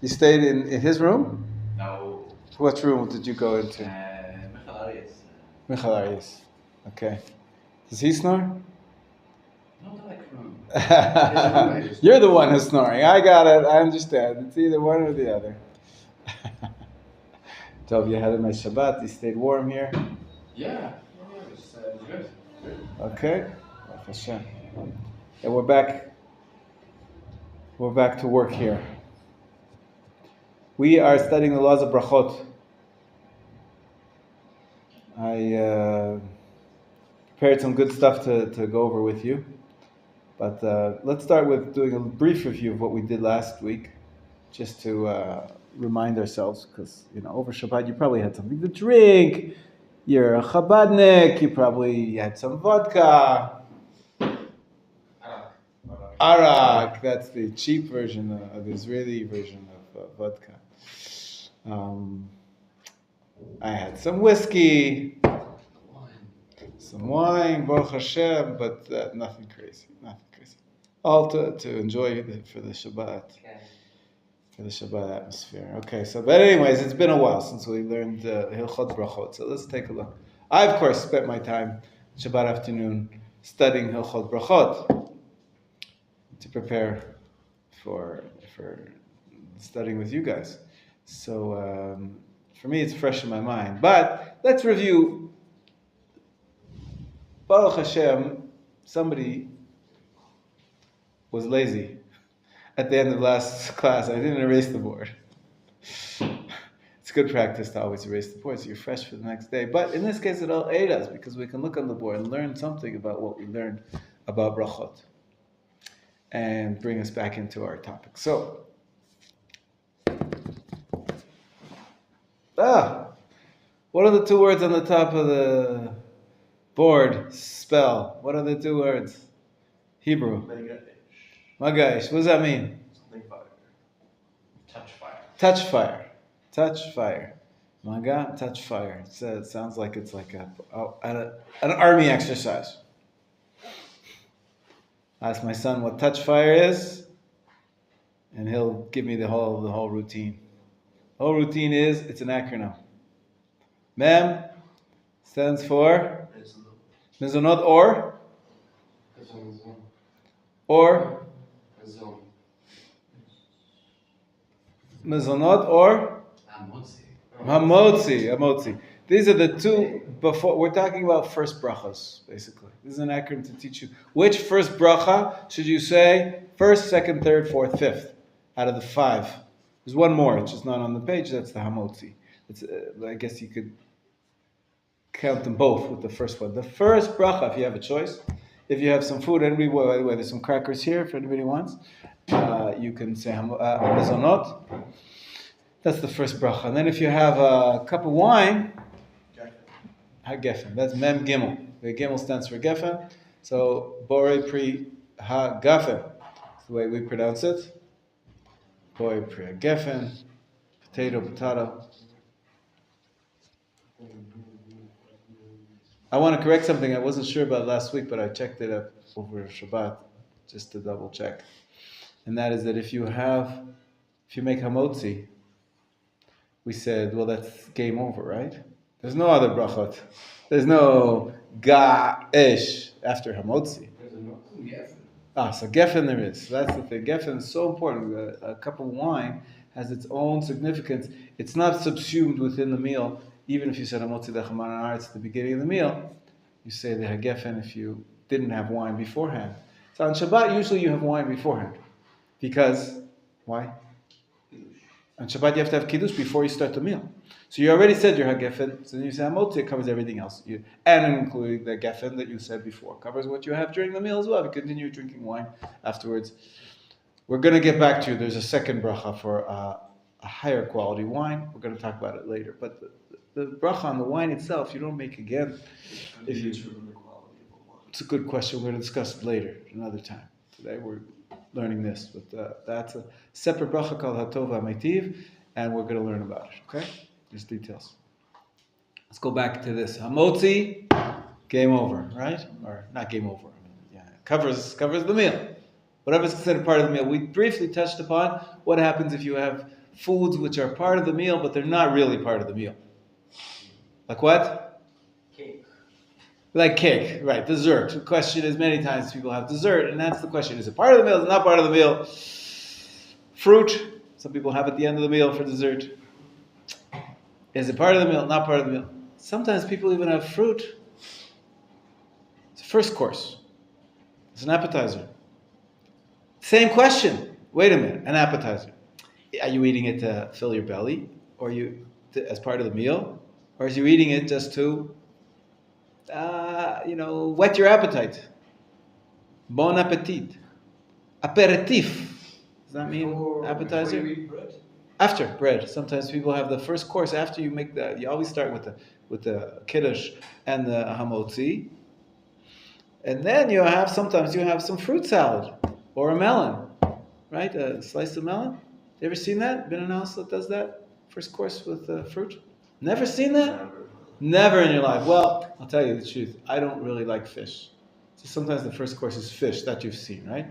You stayed in his room? No. What room did you go into? Michal Arias. Okay. Does he snore? No, not like room. You're the one who's snoring. I got it. I understand. It's either one or the other. Tov, you had a nice Shabbat. You stayed warm here. Yeah. It's good. Okay. Baruch Hashem. And we're back. We're back to work here. We are studying the laws of brachot. I prepared some good stuff to go over with you. But let's start with doing a brief review of what we did last week, just to remind ourselves, because over Shabbat you probably had something to drink. You're a Chabadnik. You probably had some vodka. Arak. That's the cheap version, the Israeli version of vodka. I had some whiskey, some wine, Baruch Hashem, but nothing crazy. All to enjoy for the Shabbat. For the Shabbat atmosphere. Okay, but anyways, it's been a while since we learned Hilchot Brachot. So let's take a look. I, of course, spent my time Shabbat afternoon studying Hilchot Brachot to prepare for studying with you guys. So for me, it's fresh in my mind. But let's review. Baruch Hashem, somebody was lazy. At the end of last class, I didn't erase the board. It's good practice to always erase the board so you're fresh for the next day. But in this case, it'll aid us because we can look on the board and learn something about what we learned about brachot and bring us back into our topic. So, what are the two words on the top of the board? Spell. What are the two words? Hebrew. Magash. What does that mean? Something fire. Touch fire. Touch fire. Touch fire. Maga, touch fire. It sounds like it's like an army exercise. I ask my son what touch fire is, and he'll give me the whole routine. The whole routine is, it's an acronym. Mem stands for Mizonot or Mizonot or Hamotzi. These are the two before. We're talking about first brachas, basically. This is an acronym to teach you which first bracha should you say first, second, third, fourth, fifth out of the 5. There's one more, which is not on the page. That's the Hamotzi. I guess you could count them both with the first one. The first bracha, if you have a choice, if you have some food, by the way, there's some crackers here if anybody wants. You can say mezonot. That's the first bracha. And then if you have a cup of wine, ha-gefen. That's mem gimel. The gimel stands for gefen. So bore pri ha-gafen. That's the way we pronounce it. Bore pri ha-gefen. Potato. I want to correct something I wasn't sure about last week, but I checked it up over Shabbat just to double check. And that is that if you make hamotzi, we said, well, that's game over, right? There's no other brachot. There's no ga'ish after hamotzi. So gefen there is. So that's the thing. Gefen is so important. A cup of wine has its own significance. It's not subsumed within the meal. Even if you said hamotzi dechaman haaretz at the beginning of the meal, you say the hagefen if you didn't have wine beforehand. So on Shabbat, usually you have wine beforehand. Because, why? On Shabbat you have to have kiddush before you start the meal. So you already said your hagefen, so then you say hamotzi, it covers everything else. And including the gefen that you said before. Covers what you have during the meal as well. If you continue drinking wine afterwards. We're going to get back to you. There's a second bracha for a higher quality wine. We're going to talk about it later. But the bracha on the wine itself, you don't make again. It's a good question. We're going to discuss it later, another time. Today we're learning this, but that's a separate bracha called Hatova Meitiv, and we're going to learn about it. Okay, there's details. Let's go back to this. Hamotzi, game over, right? Or not game over. Covers the meal. Whatever is considered part of the meal. We briefly touched upon what happens if you have foods which are part of the meal, but they're not really part of the meal. Like what? Cake. Like cake, right? Dessert. The question is, many times people have dessert, and that's the question: is it part of the meal? Is it not part of the meal? Fruit. Some people have at the end of the meal for dessert. Is it part of the meal? Not part of the meal. Sometimes people even have fruit. It's a first course. It's an appetizer. Same question. Wait a minute, an appetizer. Are you eating it to fill your belly, or as part of the meal, or are you eating it just to, whet your appetite? Bon appetit. Aperitif. Does that mean appetizer? Before you eat bread? After bread. Sometimes people have the first course after you make that. You always start with the kiddush and the hamotzi, and then sometimes you have some fruit salad or a melon, right? A slice of melon. You ever seen that? Been in a house that does that? First course with fruit? Never seen that? Never in your life. Well, I'll tell you the truth. I don't really like fish. So sometimes the first course is fish that you've seen, right?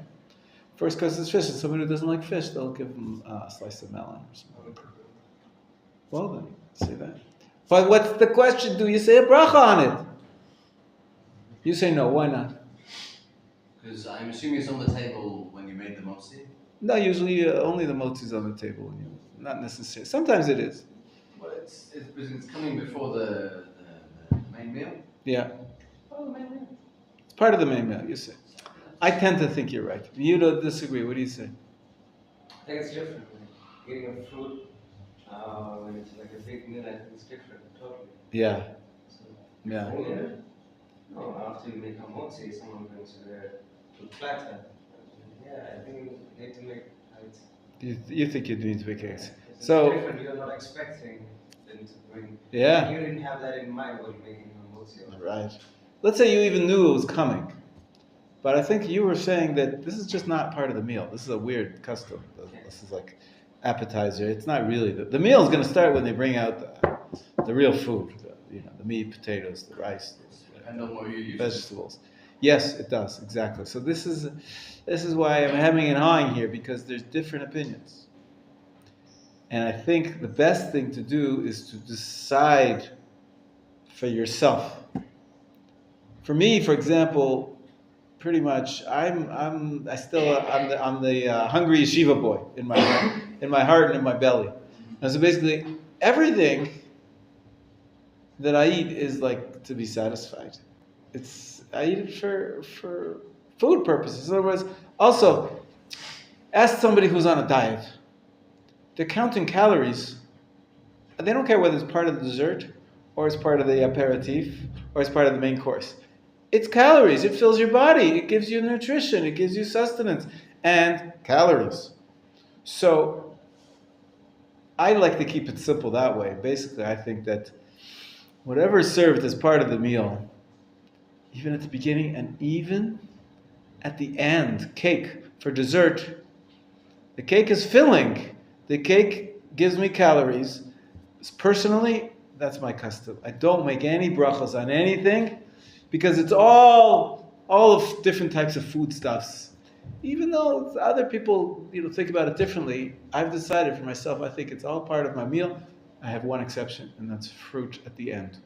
First course is fish, and somebody who doesn't like fish, they'll give them a slice of melon or something. Well then, say that. But what's the question? Do you say a bracha on it? You say no. Why not? Because I'm assuming it's on the table when you made the motzi. No, usually only the motzi is on the table. Not necessarily. Sometimes it is. Well, it's coming before the main meal. Yeah. Oh, the main meal. It's part of the main meal, you say. I tend to think you're right. You don't disagree. What do you say? I think it's different. Eating a fruit when it's like a big meal, I think it's different totally. Yeah. So, Yeah. No, after you make a motzi, someone brings you a platter. Yeah, I think you need to make it. You think you need to make eggs. It's So, different. You're not expecting them to bring. yeah. You didn't have that in mind when you're making a motzi. Right. Let's say you even knew it was coming. But I think you were saying that this is just not part of the meal. This is a weird custom. This is like appetizer. It's not really. The meal is going to start when they bring out the real food. The meat, potatoes, the rice, Depend on what you use. vegetables. Yes, it does, exactly. So this is why I'm having and hawing here, because there's different opinions. And I think the best thing to do is to decide for yourself. For me, for example, pretty much, I'm the hungry yeshiva boy in my heart and in my belly. And so basically, everything that I eat is like to be satisfied. I eat it for food purposes. In other words, also, ask somebody who's on a diet. They're counting calories. They don't care whether it's part of the dessert, or it's part of the aperitif, or it's part of the main course. It's calories. It fills your body. It gives you nutrition. It gives you sustenance and calories. So I like to keep it simple that way. Basically, I think that whatever is served as part of the meal, even at the beginning and even at the end, cake for dessert, the cake is filling. The cake gives me calories. Personally, that's my custom. I don't make any brachas on anything, because it's all of different types of foodstuffs. Even though other people, think about it differently, I've decided for myself, I think it's all part of my meal. I have one exception, and that's fruit at the end.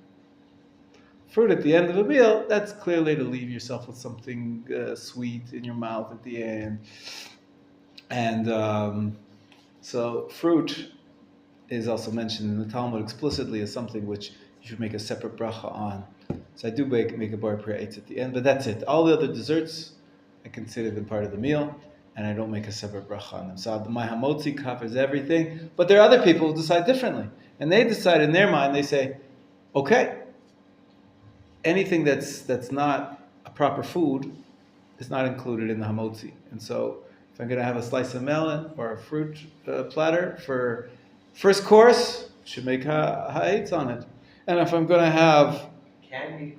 Fruit at the end of a meal, that's clearly to leave yourself with something sweet in your mouth at the end. And so fruit is also mentioned in the Talmud explicitly as something which you should make a separate bracha on. So I do make a bar prayer at the end, but that's it. All the other desserts, I consider them part of the meal, and I don't make a separate bracha on them. So my hamotzi covers everything, but there are other people who decide differently. And they decide in their mind, they say, okay, anything that's not a proper food is not included in the hamotzi. And so if I'm going to have a slice of melon or a fruit platter for first course, I should make ha'etz on it. And if I'm going to have candy,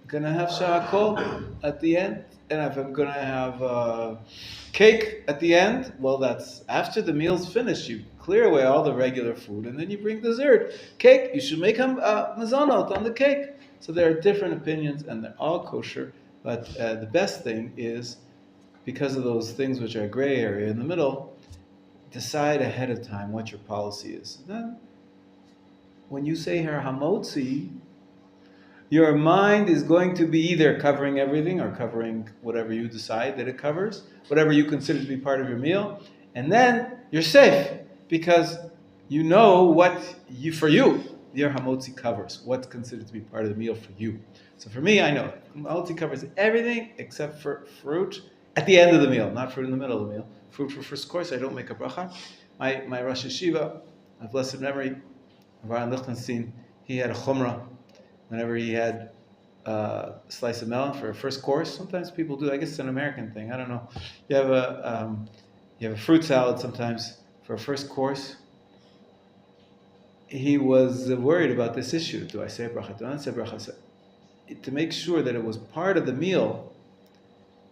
gonna have sha'akol at the end. And if I'm gonna have cake at the end, well, that's after the meal's finished. You clear away all the regular food, and then you bring dessert. Cake, you should make mazonot on the cake. So there are different opinions, and they're all kosher. But the best thing is, because of those things which are gray area in the middle, decide ahead of time what your policy is. Then, when you say her hamotzi, your mind is going to be either covering everything or covering whatever you decide that it covers, whatever you consider to be part of your meal, and then you're safe because you know what your hamotzi covers, what's considered to be part of the meal for you. So for me, I know hamotzi covers everything except for fruit at the end of the meal, not fruit in the middle of the meal. Fruit for first course, I don't make a bracha. My Rosh Yeshiva, of blessed memory, Rabbi Lichtenstein, he had a chumrah. Whenever he had a slice of melon for a first course, sometimes people do. I guess it's an American thing. I don't know. You have a fruit salad sometimes for a first course. He was worried about this issue. Do I say bracha? Do I not say bracha? To make sure that it was part of the meal,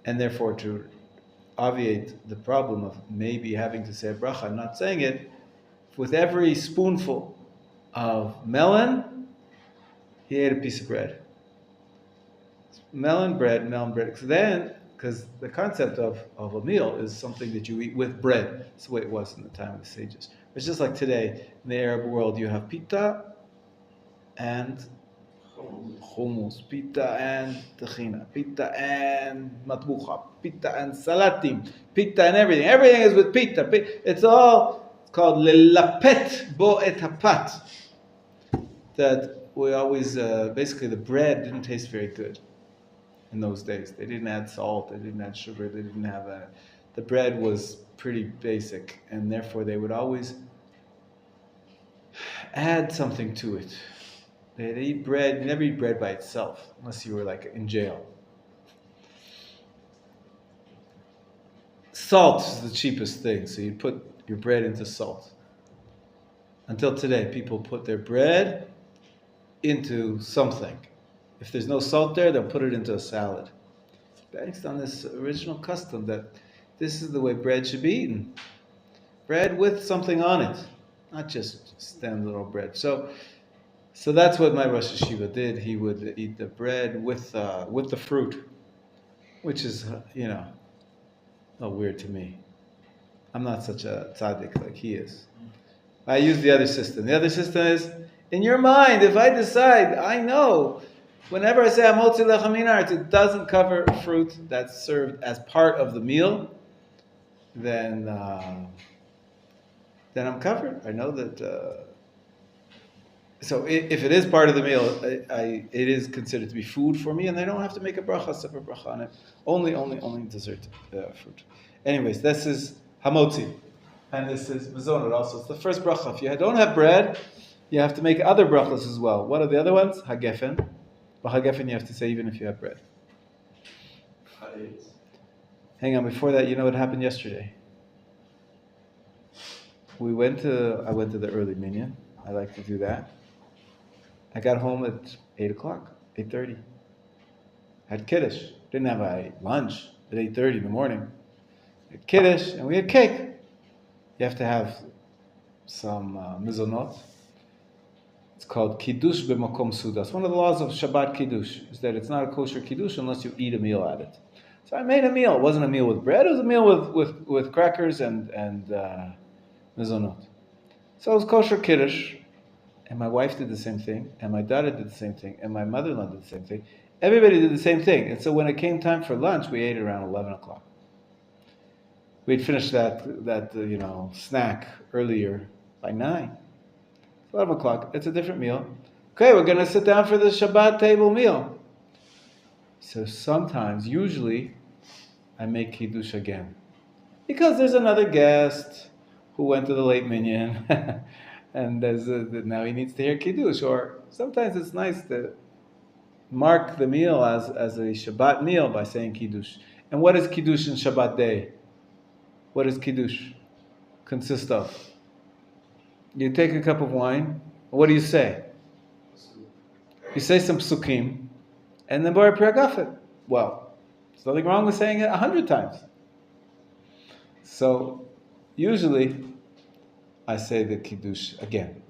and therefore to obviate the problem of maybe having to say a bracha, not saying it, with every spoonful of melon, he ate a piece of bread. Melon bread. Because the concept of a meal is something that you eat with bread. That's the way it was in the time of the sages. It's just like today, in the Arab world, you have pita and hummus, pita and tahina, pita and matbucha, pita and salatim, pita and everything. Everything is with pita. It's called lelapet bo et hapat. That we always, basically the bread didn't taste very good in those days. They didn't add salt, they didn't add sugar, they didn't have the bread was pretty basic, and therefore they would always add something to it. They'd eat bread, you never eat bread by itself, unless you were like in jail. Salt is the cheapest thing, so you put your bread into salt. Until today, people put their bread into something. If there's no salt there, they'll put it into a salad. Based on this original custom that this is the way bread should be eaten. Bread with something on it, not just standalone bread. So that's what my Rosh Yeshiva did. He would eat the bread with the fruit, which is, a little weird to me. I'm not such a tzaddik like he is. I use the other system. The other system is, in your mind, if I decide, I know, whenever I say hamotzi lechamin, it doesn't cover fruit that's served as part of the meal, then I'm covered. I know that. So if it is part of the meal, it is considered to be food for me, and I don't have to make a separate bracha on it. Only dessert fruit. Anyways, this is hamotzi, and this is mezonot also. It's the first bracha. If you don't have bread, you have to make other brachas as well. What are the other ones? Hagefen. But Hagefen you have to say even if you have bread. Hang on, before that, you know what happened yesterday? I went to the early minyan. I like to do that. I got home at 8 o'clock, 8:30. Had kiddush. Didn't have a lunch at 8:30 in the morning. Had kiddush, and we had cake. You have to have some mizonot. It's called kiddush b'makom sudas. One of the laws of Shabbat kiddush is that it's not a kosher kiddush unless you eat a meal at it. So I made a meal. It wasn't a meal with bread. It was a meal with crackers and mizonot. So it was kosher kiddush. And my wife did the same thing, and my daughter did the same thing, and my mother-in-law did the same thing. Everybody did the same thing. And so when it came time for lunch, we ate around 11 o'clock. We'd finished that snack earlier by 9. 11 o'clock, it's a different meal. Okay, we're going to sit down for the Shabbat table meal. So sometimes, usually, I make Kiddush again. Because there's another guest who went to the late minyan, and now he needs to hear Kiddush. Or sometimes it's nice to mark the meal as a Shabbat meal by saying Kiddush. And what is Kiddush in Shabbat day? What does Kiddush consist of? You take a cup of wine, what do you say? You say some psukim, and then Bari Priagafet. Well, there's nothing wrong with saying it 100 times. So, usually, I say the Kiddush again.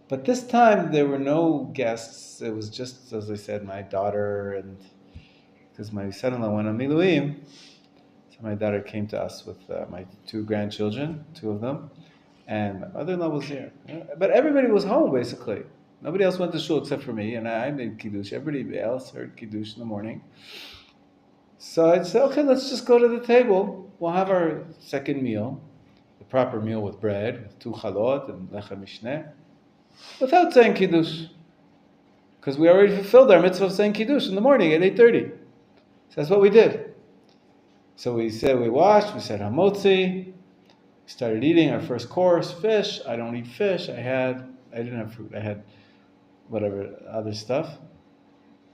But this time, there were no guests. It was just, as I said, my daughter, and because my son-in-law went on Miluim, so My daughter came to us with my two grandchildren, two of them, and my mother-in-law was here. But everybody was home, basically. Nobody else went to shul except for me, and I made kiddush. Everybody else heard kiddush in the morning. So I said, okay, let's just go to the table. We'll have our second meal, the proper meal with bread, with 2 chalot and lechem mishneh, without saying kiddush. Because we already fulfilled our mitzvah of saying kiddush in the morning at 8:30. So that's what we did. So we said we washed, we said hamotzi, we started eating our first course, fish. I don't eat fish. I didn't have fruit. I had whatever other stuff,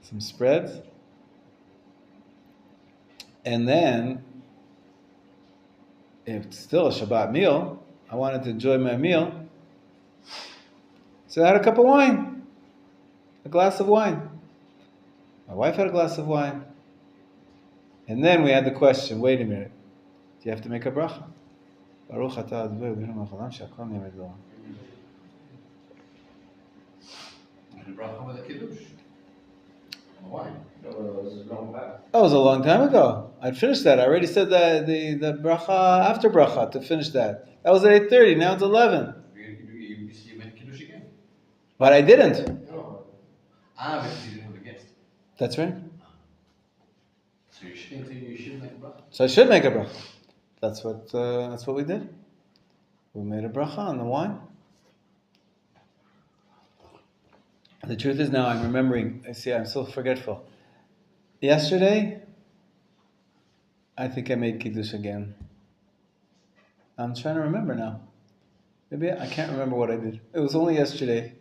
some spreads. And then, if it's still a Shabbat meal, I wanted to enjoy my meal. So I had a cup of wine, a glass of wine. My wife had a glass of wine. And then we had the question, wait a minute, do you have to make a bracha? Baruch atah Adonai Eloheinu melech haolam she'akol nהיה b'dvaro. And a bracha with a kiddush. Why? No, it was long back. That was a long time ago. I'd finished that. I already said the bracha after bracha to finish that. That was at 8:30. Now it's 11. You made kiddush again. But I didn't. No. Because you didn't have a guest. That's right. So you should make a bracha. So I should make a bracha. That's what we did. We made a bracha on the wine. The truth is now I'm remembering. I'm so forgetful. Yesterday, I think I made kiddush again. I'm trying to remember now. Maybe I can't remember what I did. It was only yesterday.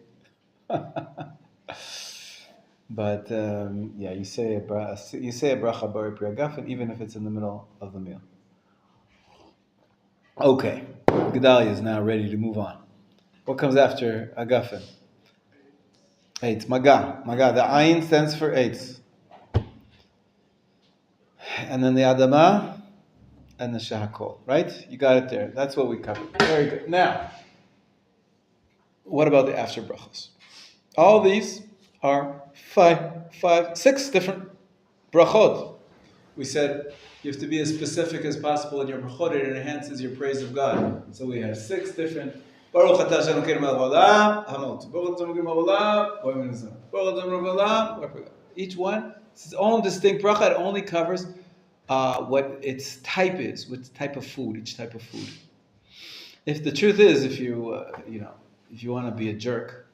But you say a bracha bari pri hagafen, even if it's in the middle of the meal. Okay, Gedalia is now ready to move on. What comes after hagafen? Eitz, maga. The ayin stands for eitz. And then the adama and the shahakol, right? You got it there. That's what we covered. Very good. Now, what about the after brachos? All these are six different brachot. We said you have to be as specific as possible in your brachot. It enhances your praise of God. So we have 6 different. Baruch atah Hashem Elokeinu melech haolam, hamot. Baruch atah Hashem Elokeinu melech haolam, Baruch atah Hashem Elokeinu melech haolam. Each one is its own distinct bracha. It only covers what its type is, what type of food, each type of food. If the truth is, if you want to be a jerk,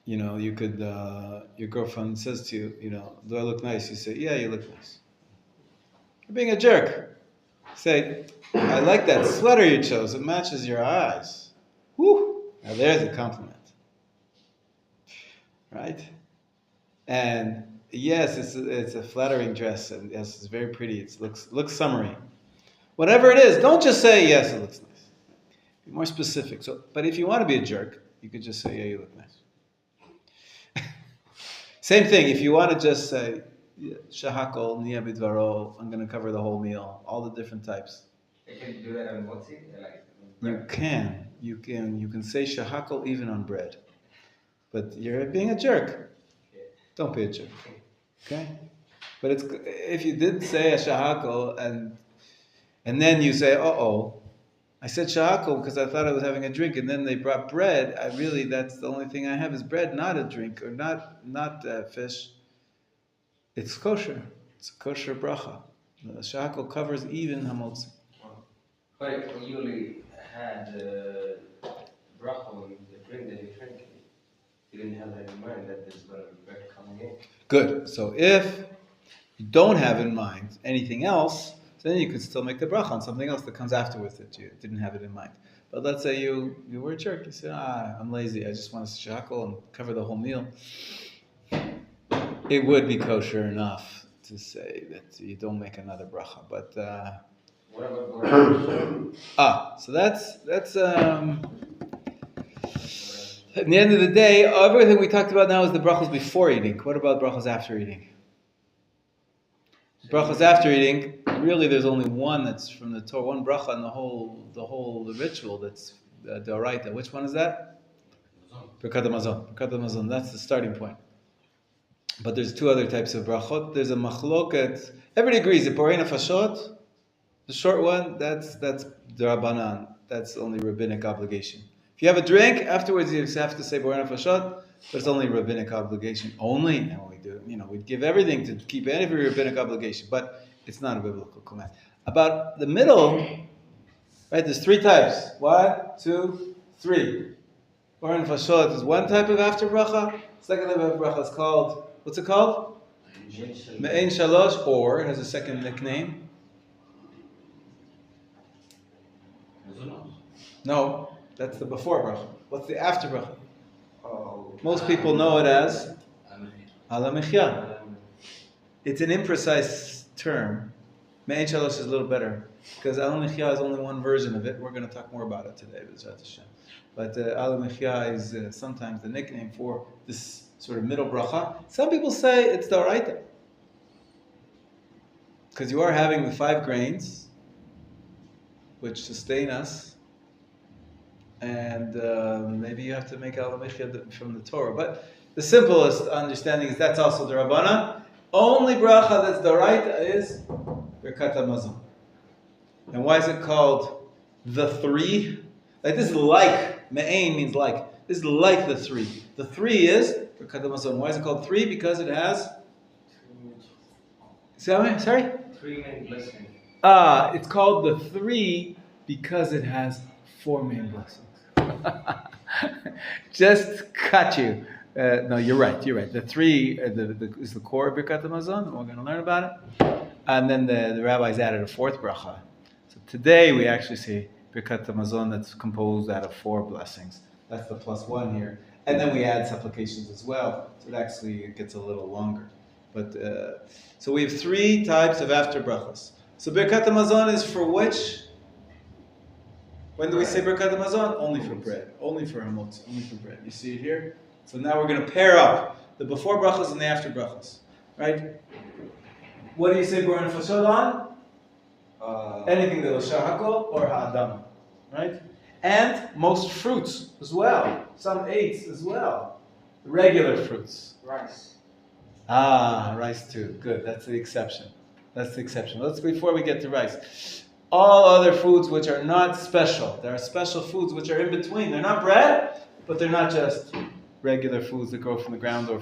you could, your girlfriend says to you, do I look nice? You say, yeah, you look nice. You're being a jerk. Say, I like that sweater you chose. It matches your eyes. Whew. Now there's a compliment. Right? And yes, it's a flattering dress, and yes, it's very pretty. It looks summery. Whatever it is, don't just say, yes, it looks nice. Be more specific. But if you want to be a jerk, you could just say, yeah, you look nice. Same thing, if you want to just say, shahakol, niya bidvaro, I'm going to cover the whole meal, all the different types. You can do that on motzi? You can say shahakol even on bread. But you're being a jerk. Don't be a jerk. Okay? But if you did say a shahakol and then you say, I said shahakol because I thought I was having a drink, and then they brought bread. That's the only thing I have is bread, not a drink or not fish. It's kosher. It's a kosher bracha. The shahakol covers even hamotzi. But you usually had bracha on the drink that you're drinking. You didn't have that in mind that there's going to be bread coming in. Good. So if you don't have in mind anything else, then you could still make the bracha on something else that comes afterwards that you didn't have it in mind. But let's say you were a jerk. You said, I'm lazy. I just want to shahakol and cover the whole meal. It would be kosher enough to say that you don't make another bracha. But what about so that's at the end of the day, everything we talked about now is the brachos before eating. What about brachos after eating? Brachos after eating, really there's only one that's from the Torah, one bracha in the whole ritual that's d'oraita. Which one is that? Birkat hamazon. That's the starting point. But there's 2 other types of brachot. There's a machloket Everybody agrees that Borei Nefashot, the short one, that's Darabanan. That's only rabbinic obligation. If you have a drink, afterwards you have to say Borei Nefashot, but it's only rabbinic obligation. Only, and we do, we'd give everything to keep every rabbinic obligation, but it's not a biblical command. About the middle, right, there's three types. 1, 2, 3. Borei Nefashot is one type of after bracha. Second type of bracha is called, what's it called? Me'ein Shalosh, or it has a second nickname. No, that's the before bracha. What's the after bracha? Most people know it as Ala Mechya. It's an imprecise term. Me'ein Shalosh is a little better, because Ala Mechya is only one version of it. We're going to talk more about it today. But Ala Mechya is sometimes the nickname for this sort of middle bracha. Some people say it's the Oraita, because you are having the 5 grains, which sustain us, and maybe you have to make Ala Mechya from the Torah. But the simplest understanding is that's also the Rabbana. Only bracha that's the Oraita is Birkat HaMazon. And why is it called the 3? Like this is like, Me'ein means like. This is like the 3. The 3 is Birkat HaMazon. Why is it called 3? Because it has... Sorry? 3 main blessings. It's called the 3 because it has 4 main blessings. Just cut you. No, you're right. The 3 is the core of Birkat HaMazon. We're going to learn about it. And then the rabbis added a 4th bracha. So today we actually say Birkat HaMazon that's composed out of 4 blessings. That's the +1 here. And then we add supplications as well. So it gets a little longer. But so we have 3 types of after brachas. So Birkat HaMazon is for which? When do we say Birkat HaMazon? Only for bread. Only for hamotzi. Only for bread. You see it here? So now we're going to pair up the before brachas and the after brachas. Right? What do you say Borei Nefashot on? Anything that was shahakol or ha'adam. Right? And most fruits as well. Some 8s as well. Regular fruits. Rice. Rice too. Good. That's the exception. Before we get to rice. All other foods which are not special. There are special foods which are in between. They're not bread, but they're not just regular foods that grow from the ground or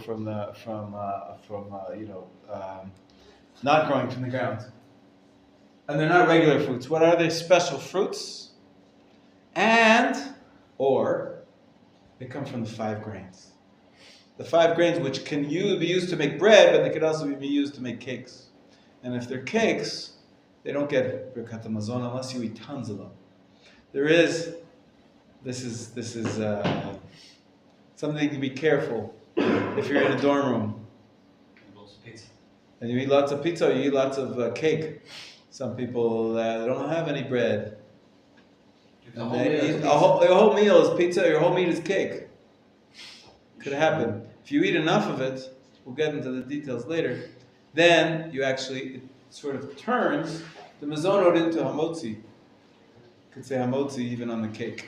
not growing from the ground. And they're not regular fruits. What are they? Special fruits. Or they come from the 5 grains. The 5 grains which can be used to make bread, but they could also be used to make cakes. And if they're cakes, they don't get Birkat HaMazon unless you eat tons of them. This is something to be careful if you're in a dorm room. Lots of pizza. And you eat lots of pizza or you eat lots of cake. Some people don't have any bread. The And whole they meal is eat, pizza. your whole meal is pizza, your whole meat is cake. Could happen. If you eat enough of it, we'll get into the details later, then it sort of turns the mazonot into hamotzi. You could say hamotzi even on the cake.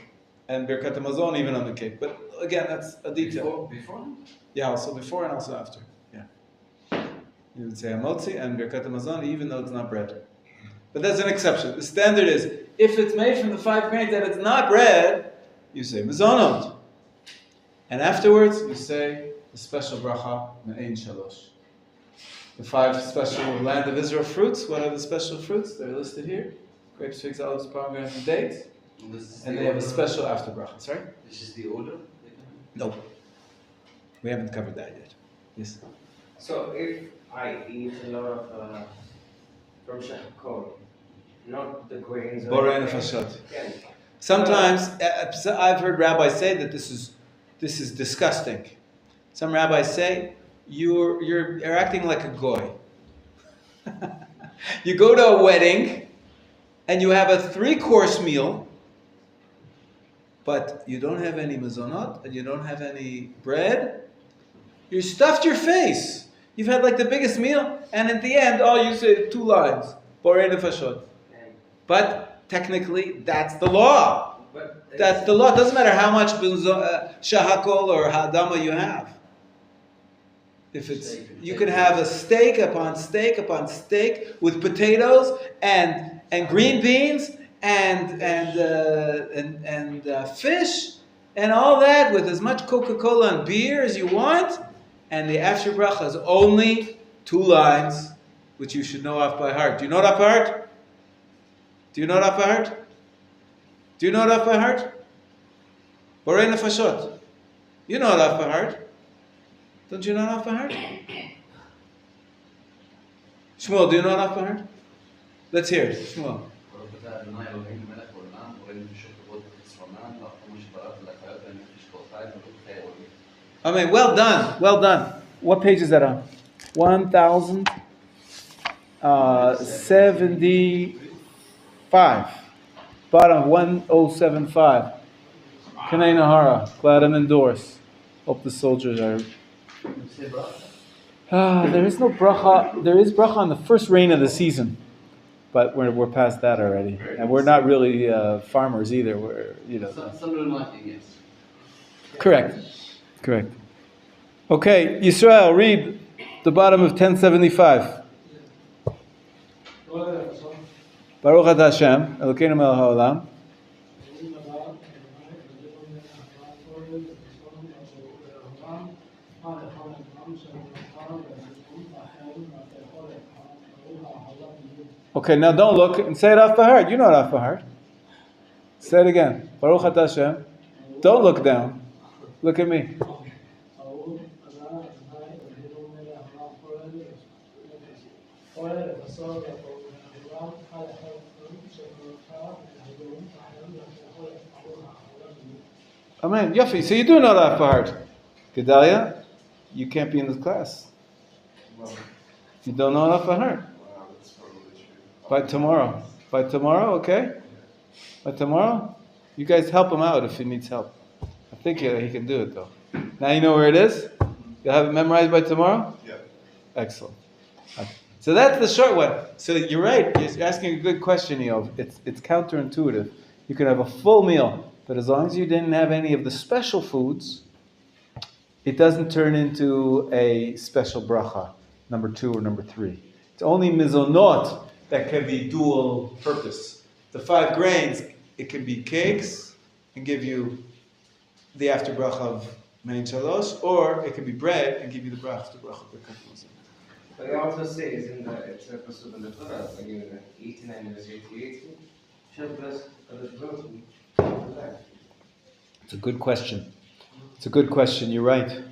And Birkat HaMazon even on the cake. But again, that's a detail. Before? Yeah, also before and also after. Yeah. You would say hamotzi and Birkat HaMazon even though it's not bread. But that's an exception. The standard is, if it's made from the 5 grains and it's not bread, you say mazonot. And afterwards, you say the special bracha, Me'ein Shalosh. The 5 special land of Israel fruits. What are the special fruits? They're listed here. Grapes, figs, olives, pomegranates, and dates. And they have a special after bracha. Sorry? This is the order? No. We haven't covered that yet. Yes? So if I eat a lot of from shahakol, not the grains. Borei Nefashot. Yeah. Sometimes, I've heard rabbis say that this is disgusting. Some rabbis say, you're acting like a goy. You go to a wedding, and you have a 3-course meal, but you don't have any mazonot, and you don't have any bread. You stuffed your face. You've had like the biggest meal, and at the end, all you say is 2 lines. Borei Nefashot. But technically, that's the law. That's the law. It doesn't matter how much shahakol or ha'adama you have. If it's, you can have a steak upon steak upon steak with potatoes and green beans and fish and all that with as much Coca-Cola and beer as you want. And the after bracha is only 2 lines, which you should know off by heart. Do you know it off by heart? Do you know it off by heart? Do you know it off by heart? Borei nefashot. You know it off by heart. Don't you know it off by heart? Shmuel, do you know it off by heart? Let's hear it. Shmuel. Amen. Well done. Well done. What page is that on? 1075. Bottom of 1075. Kanei Nahara. Glad I'm endorse. Hope the soldiers are. There is no bracha. There is bracha on the first rain of the season, but we're past that already, and we're not really farmers either. We're yes. Correct. Okay, Yisrael, read the bottom of 1075. Baruch atah Hashem, Elokeinu melech haolam. Okay, now don't look and say it off by heart. You know it off by heart. Say it again. Baruch atah Hashem. Don't look down. Look at me. Amen. Yafi. So you do know it off by heart. Gedalia, you can't be in this class. You don't know it off by heart. By tomorrow, okay? By tomorrow, you guys help him out if he needs help. I think he can do it though. Now you know where it is? You'll have it memorized by tomorrow? Yeah. Excellent. Okay. So that's the short one. So you're right, you're asking a good question, Eov. It's counterintuitive. You can have a full meal, but as long as you didn't have any of the special foods, it doesn't turn into a special bracha, number 2 or number 3. It's only mizonot that can be dual purpose. The 5 grains, it can be cakes and give you the after bracha of Mein Shalosh, or it can be bread and give you the bracha of Bekach. But it also says in the episode in the Torah, when you 89 verse 88, shall bless other broken. It's a good question. You're right.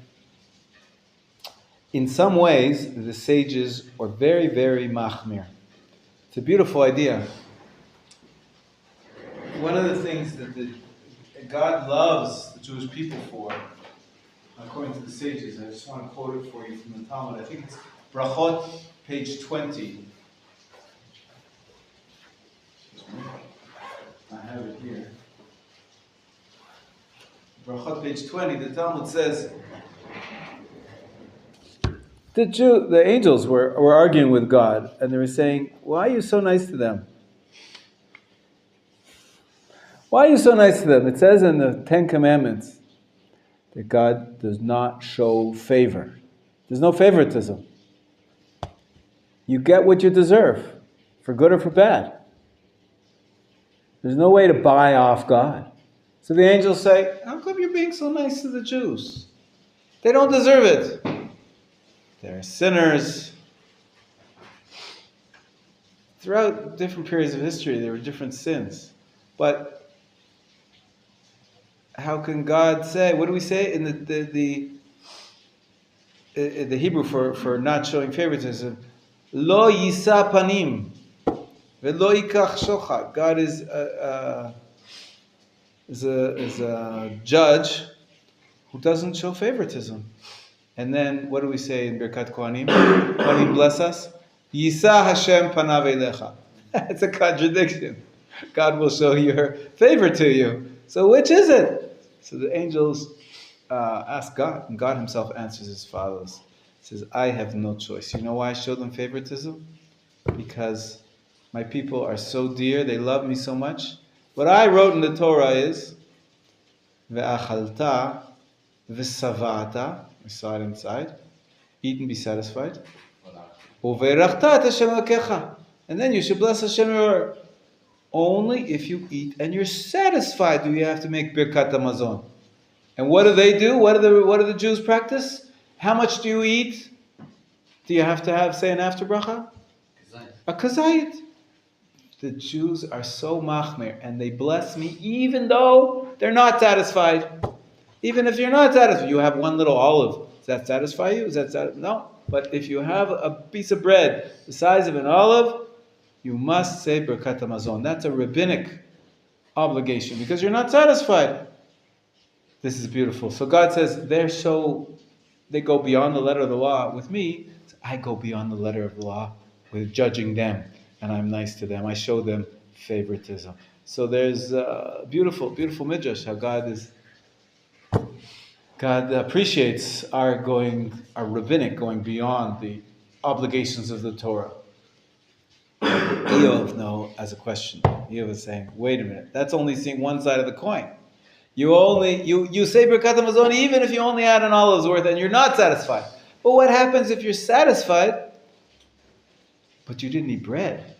In some ways, the sages are very, very machmir. It's a beautiful idea. One of the things that God loves the Jewish people for, according to the sages, I just want to quote it for you from the Talmud. I think it's Brachot, page 20. I have it here. Brachot, page 20, the Talmud says, the angels were arguing with God, and they were saying, why are you so nice to them? Why are you so nice to them? It says in the 10 Commandments that God does not show favor. There's no favoritism. You get what you deserve, for good or for bad. There's no way to buy off God. So the angels say, how come you're being so nice to the Jews? They don't deserve it. They're sinners. Throughout different periods of history, there were different sins. But how can God say, what do we say in the Hebrew for not showing favoritism? Lo yisa panim, velo yikach shochad. God is a judge who doesn't show favoritism. And then what do we say in Birkat Kohanim? Kohanim bless us. Yisa Hashem panav elecha. It's a contradiction. God will show your favor to you. So which is it? So the angels ask God, and God himself answers as follows. He says, I have no choice. You know why I show them favoritism? Because my people are so dear, they love me so much. What I wrote in the Torah is, Ve'achalta v'savata, we saw it inside, Eat and be satisfied. Voilà. And then you should bless Hashem your Lord. Only if you eat and you're satisfied do you have to make Birkat Hamazon. And what do they do? What do the Jews practice? How much do you eat? Do you have to say an after bracha? A kazayit. The Jews are so machmir and they bless me even though they're not satisfied. Even if you're not satisfied, you have one little olive. Does that satisfy you? No. But if you have a piece of bread the size of an olive, you must say Birkat Hamazon. That's a rabbinic obligation because you're not satisfied. This is beautiful. So God says they go beyond the letter of the law with me. So I go beyond the letter of the law with judging them, and I'm nice to them. I show them favoritism. So there's a beautiful, beautiful midrash how God appreciates our rabbinic going beyond the obligations of the Torah. Eov, as a question. Eov is saying, wait a minute, that's only seeing one side of the coin. You say Birkat Hamazon even if you only add an olive's worth and you're not satisfied. But what happens if you're satisfied, but you didn't eat bread?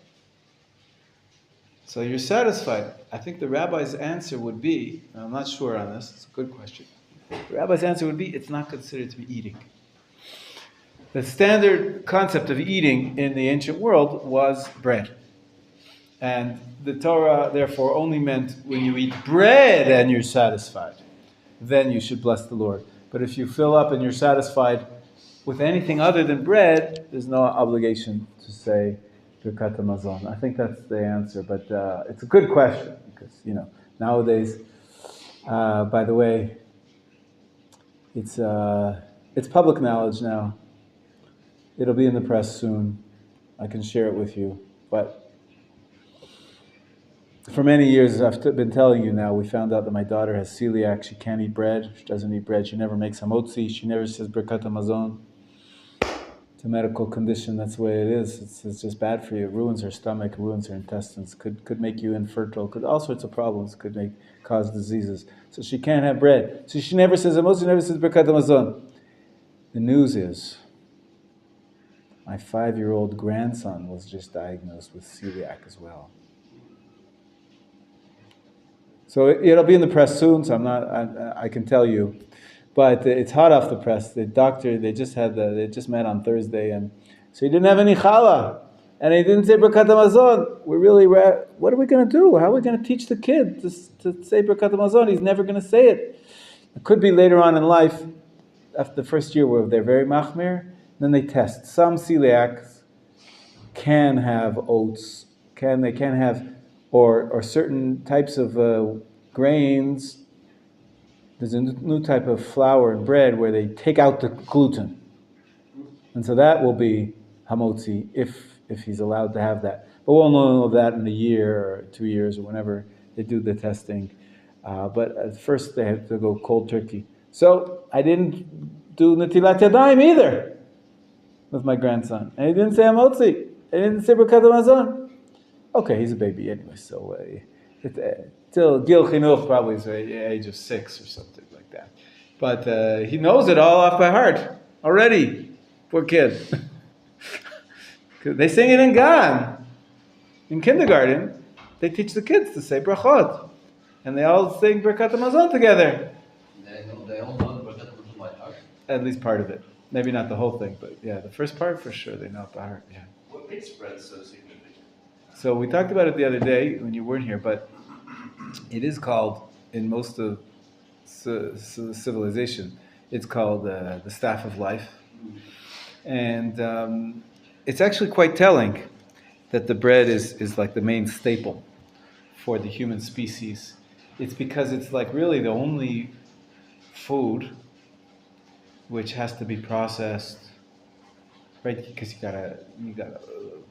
So you're satisfied. I think the rabbi's answer would be, I'm not sure on this, it's a good question. The rabbi's answer would be, it's not considered to be eating. The standard concept of eating in the ancient world was bread. And the Torah, therefore, only meant when you eat bread and you're satisfied, then you should bless the Lord. But if you fill up and you're satisfied with anything other than bread, there's no obligation to say Birkat Hamazon. I think that's the answer, but it's a good question because, nowadays, by the way, it's public knowledge now. It'll be in the press soon. I can share it with you, but for many years, I've been telling you now, we found out that my daughter has celiac. She can't eat bread. She doesn't eat bread. She never makes hamotzi. She never says Birkat Hamazon. It's a medical condition. That's the way it is. It's just bad for you. It ruins her stomach, ruins her intestines. Could make you infertile. Could all sorts of problems. Could cause diseases. So she can't have bread. So she never says hamotzi. Never says Birkat Hamazon. The news is, my 5-year-old grandson was just diagnosed with celiac as well. So it'll be in the press soon, so I can tell you. But it's hot off the press. The doctor, they just met on Thursday, and so he didn't have any challah. And he didn't say Birkat Hamazon. What are we going to do? How are we going to teach the kid to say Birkat Hamazon? He's never going to say it. It could be later on in life, after the first year where they're very machmir, then they test. Some celiacs can have oats, they can have or certain types of grains. There's a new type of flour and bread where they take out the gluten. And so that will be hamotzi if he's allowed to have that. But we'll know that in a year or 2 years or whenever they do the testing. But at first they have to go cold turkey. So I didn't do netilat yadayim either with my grandson. And he didn't say hamotzi. He didn't say Birkat Hamazon. Okay, he's a baby anyway, so till Gil Chinuch probably is the age of 6 or something like that. But he knows it all off by heart already. Poor kid. They sing it in Gan. In kindergarten, they teach the kids to say brachot. And they all sing Birkat Hamazon together. They all know the Birkat Hamazon by heart? At least part of it. Maybe not the whole thing, but yeah, the first part for sure they know it by heart. Yeah. What makes bread so significant? So we talked about it the other day when you weren't here, but it is called, in most of civilization, it's called the staff of life. And it's actually quite telling that the bread is like the main staple for the human species. It's because it's like really the only food which has to be processed, right? Because you gotta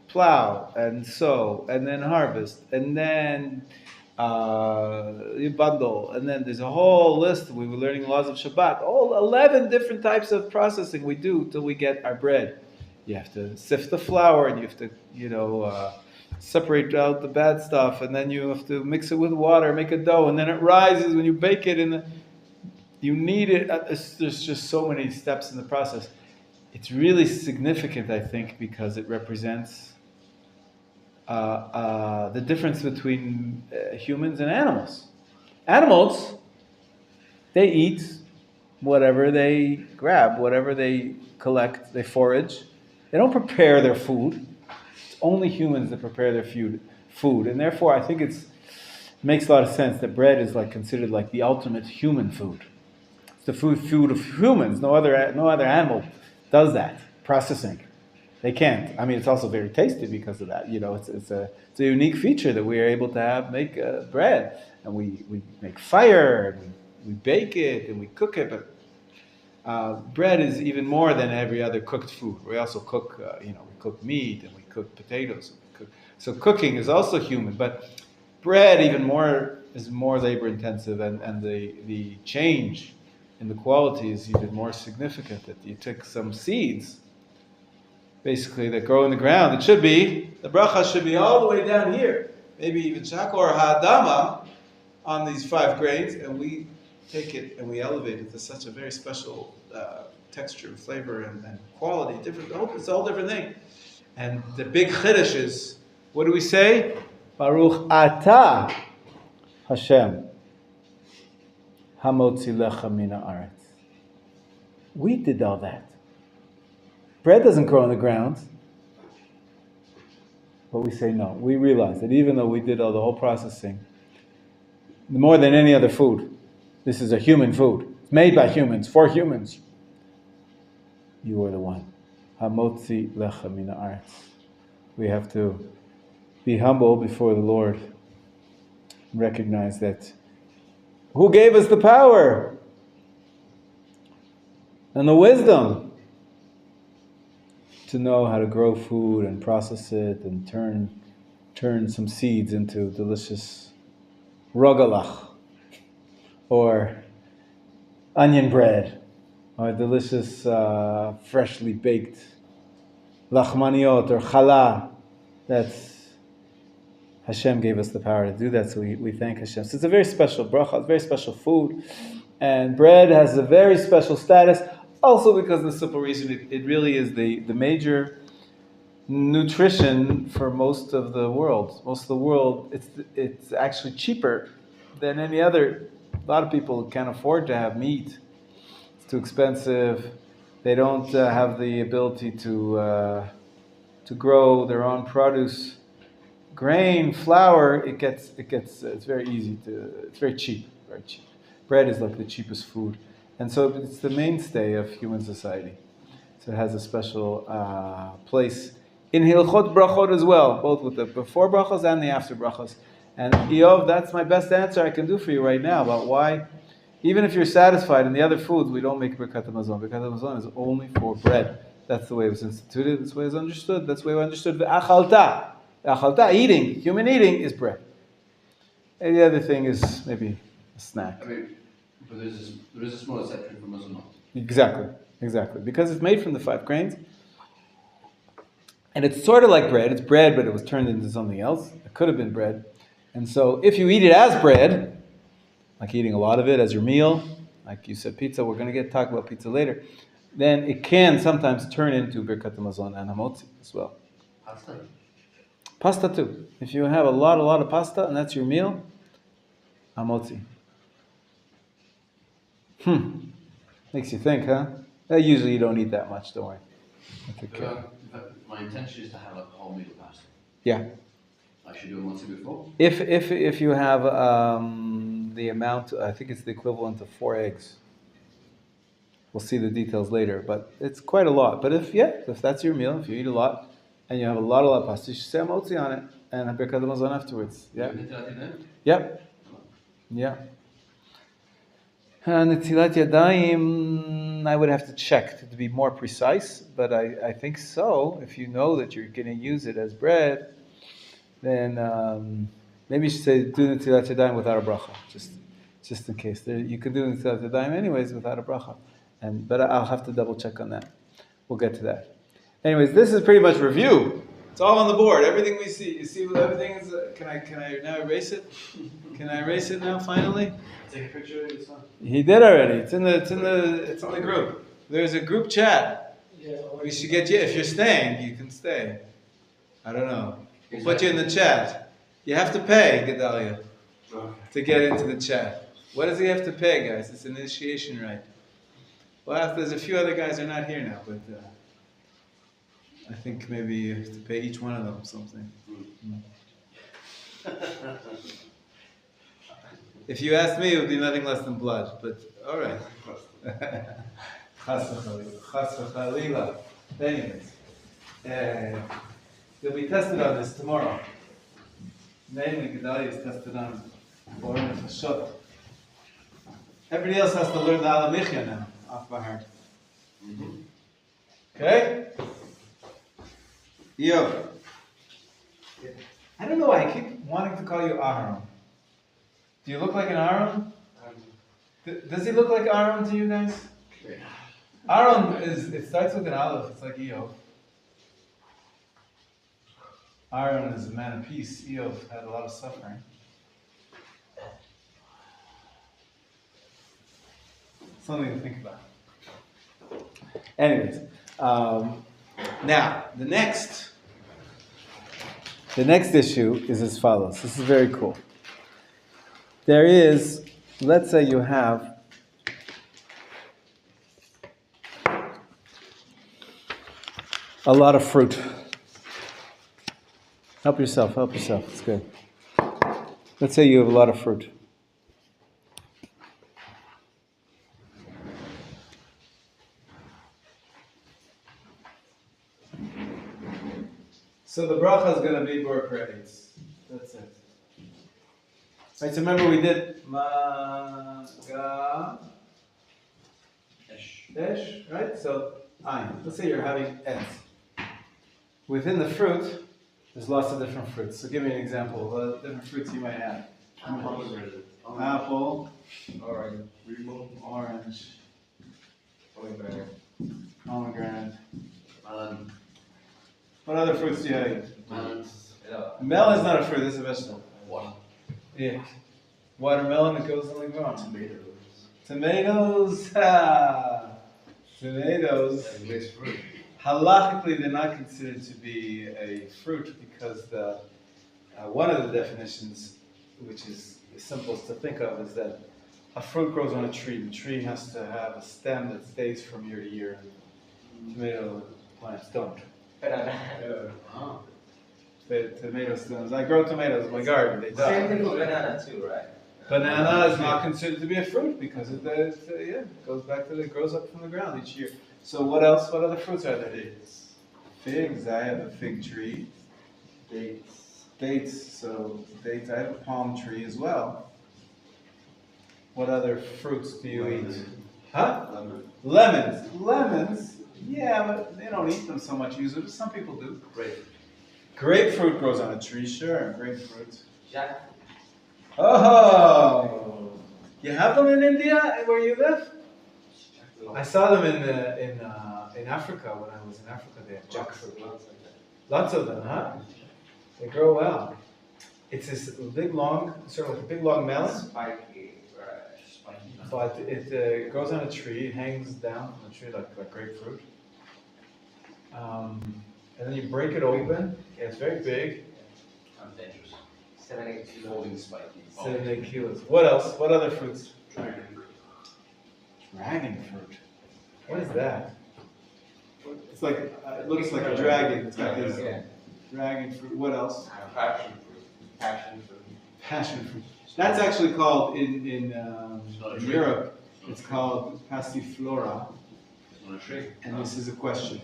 plow and sow and then harvest and then you bundle, and then there's a whole list. We were learning laws of Shabbat, all 11 different types of processing we do till we get our bread. You have to sift the flour, and you have to separate out the bad stuff, and then you have to mix it with water, make a dough, and then it rises when you bake it, and you knead it. There's just so many steps in the process. it's really significant, I think, because it represents the difference between humans and animals. Animals, they eat whatever they grab, whatever they collect, they forage. They don't prepare their food. It's only humans that prepare their food. And therefore, I think it makes a lot of sense that bread is like considered like the ultimate human food. It's the food of humans. No other animal does that, processing. They can't. I mean, it's also very tasty because of that. You know, it's a unique feature that we are able to make bread, and we make fire, and we bake it, and we cook it. But bread is even more than every other cooked food. We also cook, we cook meat and we cook potatoes. So cooking is also human, but bread even more is more labor intensive, and the change in the quality is even more significant. That you took some seeds, basically, that grow in the ground. The bracha should be all the way down here, maybe even shakor ha'adama on these 5 grains, and we take it and we elevate it to such a very special texture, flavor, and quality. It's a whole different thing. And the big chiddush is, what do we say? Baruch Atah Hashem Hamotzi Lecha Min Haaretz. We did all that. Bread doesn't grow on the ground. But we say no. We realize that even though we did all the whole processing, more than any other food, this is a human food. It's made by humans, for humans. You are the one. Hamotzi Lecha Min Haaretz. We have to be humble before the Lord. Recognize that who gave us the power and the wisdom to know how to grow food and process it and turn some seeds into delicious rogalach or onion bread or delicious freshly baked lachmaniot or challah. That's Hashem gave us the power to do that, so we thank Hashem. So it's a very special bracha, it's a very special food. And bread has a very special status, also because of the simple reason it really is the major nutrition for most of the world. Most of the world, it's actually cheaper than any other. A lot of people can't afford to have meat. It's too expensive. They don't have the ability to grow their own produce. Grain, flour, it's very easy it's very cheap. Bread is like the cheapest food. And so it's the mainstay of human society. So it has a special place in Hilchot Brachot as well, both with the before brachos and the after brachos. And Eov, that's my best answer I can do for you right now about why, even if you're satisfied in the other foods, we don't make Birkat HaMazon. Birkat HaMazon is only for bread. That's the way it was instituted, that's the way it's understood, that's the way we understood the Achalta. Achalta, eating, human eating, is bread. And the other thing is maybe a snack. I mean, but there is a small exception for Muslim. Exactly. Because it's made from the 5 grains. And it's sort of like bread. It's bread, but it was turned into something else. It could have been bread. And so if you eat it as bread, like eating a lot of it as your meal, like you said pizza, we're going to talk about pizza later, then it can sometimes turn into Birkat HaMazon and Hamotzi as well. Pasta too. If you have a lot of pasta and that's your meal, Hamotzi. Makes you think, huh? Usually you don't eat that much, don't worry. My intention is to have a whole meal of pasta. Yeah. I should do it once before. If you have the amount, I think it's the equivalent of 4 eggs. We'll see the details later, but it's quite a lot. But if that's your meal, if you eat a lot and you have a lot of pasta, you should say Hamotzi on it and have Birkat HaMazon afterwards. Yeah. Yep. Yeah. Netilat Yadayim, I would have to check to be more precise, but I think so. If you know that you're going to use it as bread, then maybe you should say do Netilat Yadayim without a bracha, just in case. You can do Netilat Yadayim anyways without a bracha, but I'll have to double check on that. We'll get to that. Anyways, this is pretty much review. It's all on the board. Everything we see. You see what everything is? Can I now erase it? Can I erase it now? Finally. Take a picture of it. He did already. It's in the group. There's a group chat. We should get you, if you're staying, you can stay. I don't know. We'll put you in the chat. You have to pay, Gedalia, to get into the chat. What does he have to pay, guys? It's an initiation rite. Well, there's a few other guys who are not here now, but I think maybe you have to pay each one of them something. If you ask me, it would be nothing less than blood, but all right. Chas v'chalila. Anyways, you'll be tested on this tomorrow. Namely, Gedalia is tested on Borim Nefashot. Everybody else has to learn the Alamichya now, off by heart. Okay? Yo. I don't know why I keep wanting to call you Aaron. Do you look like an Aaron? Does he look like Aaron to you guys? Aaron it starts with an aleph, it's like Eov. Aaron is a man of peace. Eov had a lot of suffering. Something to think about. Anyways, now the next issue is as follows. This is very cool. There is, let's say you have a lot of fruit. Help yourself, it's good. Let's say you have a lot of fruit. So the bracha is going to be Bor Kreitz. That's it. Right, so remember we did Maga Esh, right? So Ayin. Let's say you're having ends. Within the fruit, there's lots of different fruits. So give me an example of different fruits you might have. Apple, orange, pomegranate. What other fruits do you have? Melon is not a fruit, it's a vegetable. Yeah. Watermelon, it goes in the ground. Tomatoes. Tomatoes. Halachically, they're not considered to be a fruit because one of the definitions, which is the simplest to think of, is that a fruit grows on a tree. The tree has to have a stem that stays from year to year. Tomato plants don't. The tomato stems. I grow tomatoes in my garden. They die. Same thing with banana too, right? Banana is not considered to be a fruit because it goes back to it grows up from the ground each year. So what else? What other fruits are there? Figs. I have a fig tree. Dates. So dates. I have a palm tree as well. What other fruits do you eat? Huh? Lemons. Yeah, but they don't eat them so much usually. But some people do. Grapefruit grows on a tree. Sure, grapefruit. Jack. Oh, you have them in India where you live? I saw them in Africa when I was in Africa. They have jackfruit. Lots of them, huh? They grow well. It's this big long, sort of like a big long melon. Spiky. But it grows on a tree. It hangs down from the tree like grapefruit. And then you break it open. Yeah, it's very big. Dangerous. 7-8 kilos. Folding spiky. 7-8 kilos. What else? What other fruits? Dragon fruit. What is that? It's like it looks like a dragon. It's got this dragon fruit. What else? Passion fruit. Passion fruit. That's actually called in Europe. It's called passiflora. On a tree. And this is a question.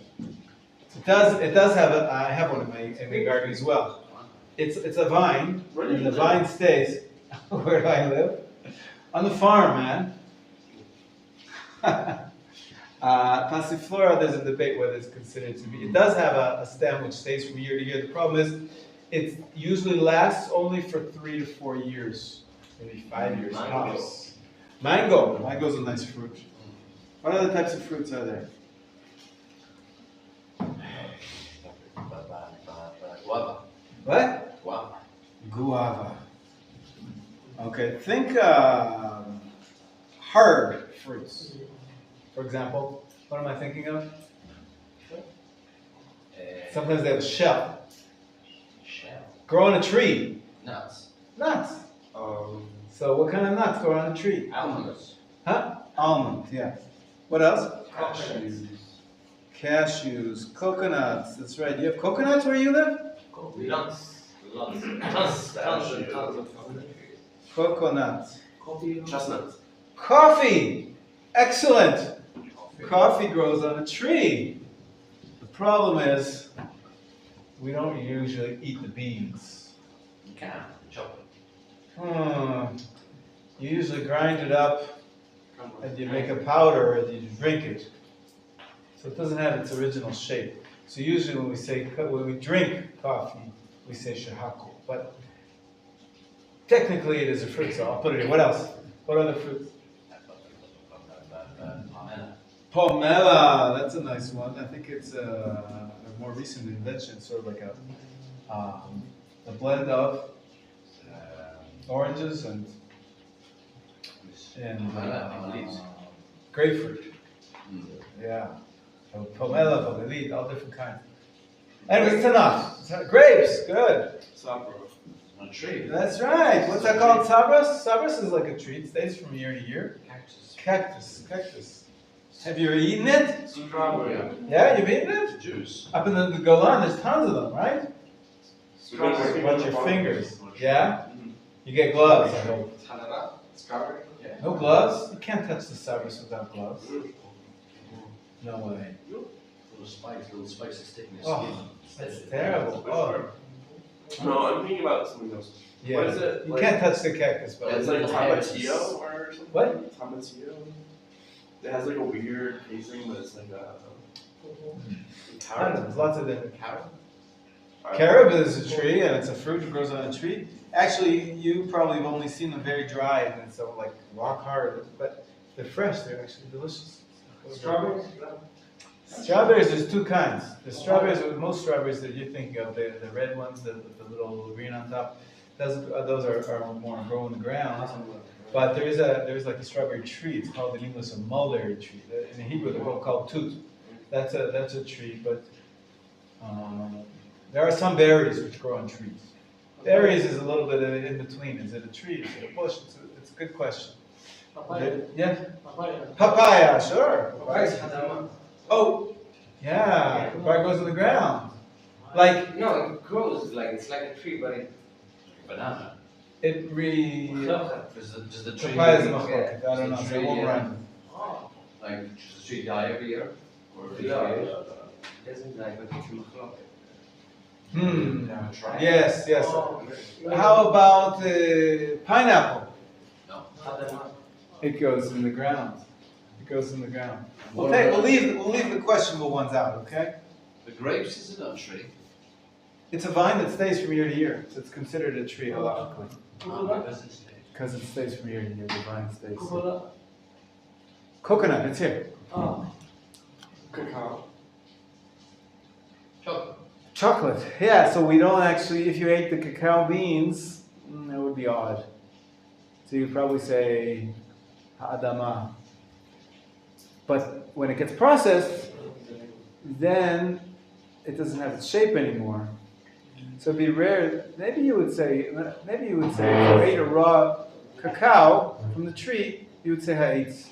It does have a. I have one in my garden as well. It's a vine, and the vine stays. Where do I live? On the farm, man. Passiflora, there's a debate whether it's considered to be. It does have a stem which stays from year to year. The problem is, it usually lasts only for 3 to 4 years, maybe 5 years. Mango. Mango's a nice fruit. What other types of fruits are there? Guava. What? Guava. Guava. Okay, think hard fruits. For example, what am I thinking of? Sometimes they have a shell. Shell. Grow on a tree. Nuts. Nuts. So what kind of nuts grow on a tree? Almonds. Huh? Almond, yeah. What else? Cashews. Cashews, coconuts. That's right. You have coconuts where you live? Lots. Tons and tons of coconut trees. Coconuts. Chestnuts. Coffee. Excellent. Coffee grows on a tree. The problem is we don't usually eat the beans. You can. Chocolate. You usually grind it up and you make a powder and you drink it. So it doesn't have its original shape. So usually when we drink coffee, we say shahako. But technically it is a fruit, so I'll put it in. What else? What other fruits? Pomelo, that's a nice one. I think it's a more recent invention, sort of like a blend of oranges and grapefruit. Yeah. So pomelo, pomelit, all different kinds. Anyway, it's enough. Grapes, good. Sabra. On a tree. That's right. What's that called? Sabras? Sabras is like a tree. It stays from year to year. Cactus. Have you ever eaten it? Strawberry. Yeah, you've eaten it? Juice. Up in the Golan, there's tons of them, right? Strawberry. Watch your fingers. Yeah? You get gloves, I hope. Strawberry. Yeah. No gloves? You can't touch the sabras without gloves. No way. Little spikes that stick in your Oh, that's terrible. Oh. No, I'm thinking about something else. Yeah. What is it? You Like, can't touch the cactus, but it's like tomatillo or something? What? Tomatillo? It has like a weird casing, but it's like a I don't know, there's lots of different. Carrot. Carob is a tree, and it's a fruit that grows on a tree. Actually, you probably have only seen them very dry, and it's so like rock hard, but they're fresh, they're actually delicious. Strawberries? Strawberries, there's two kinds. The strawberries, most strawberries that you think of, the red ones, the little green on top, those are more grow in the ground. But there's like a strawberry tree. It's called in English a mulberry tree. In Hebrew, they're called tut. That's a tree, but there are some berries which grow on trees. Berries is a little bit in between. Is it a tree? Is it a bush? It's a good question. Papaya. Yeah. Papaya. Papaya, sure. Papaya is hadama. Oh, yeah. Papaya grows in the ground. Like No, it grows it's like a tree, but it banana. it Does the tree? Papaya is a machloket. I don't know. Does So the it won't tree, run. like does the tree die every year? Or every Yeah. year? It doesn't die, but it's a machloket. Try. Yes. Oh. How about pineapple? No. It goes in the ground. It goes in the ground. Okay, we'll leave the questionable ones out, okay? The grapes is a nut tree. It's a vine that stays from year to year, so it's considered a tree halachically. Because it stays from year to year, the vine stays. Coconut, it's here. Cacao. Chocolate. Chocolate, yeah, so we don't actually, if you ate the cacao beans, that would be odd. So you'd probably say ha'adama. But when it gets processed, then it doesn't have its shape anymore. So it'd be rare. Maybe you would say if you ate a raw cacao from the tree, you would say ha'etz.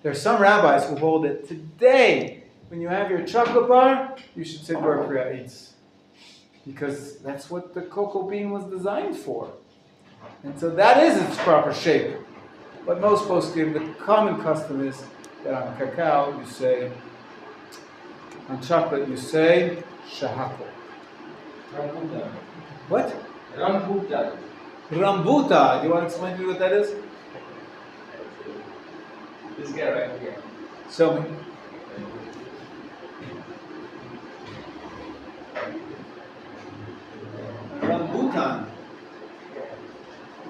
There are some rabbis who hold that today, when you have your chocolate bar, you should say bar pri ha'etz. Because that's what the cocoa bean was designed for. And so that is its proper shape. But most poskim, the common custom is that on cacao you say, on chocolate you say shahako. What? Rambutan. Rambuta. Do you want to explain to me what that is? This guy right here. Show me. Rambutan.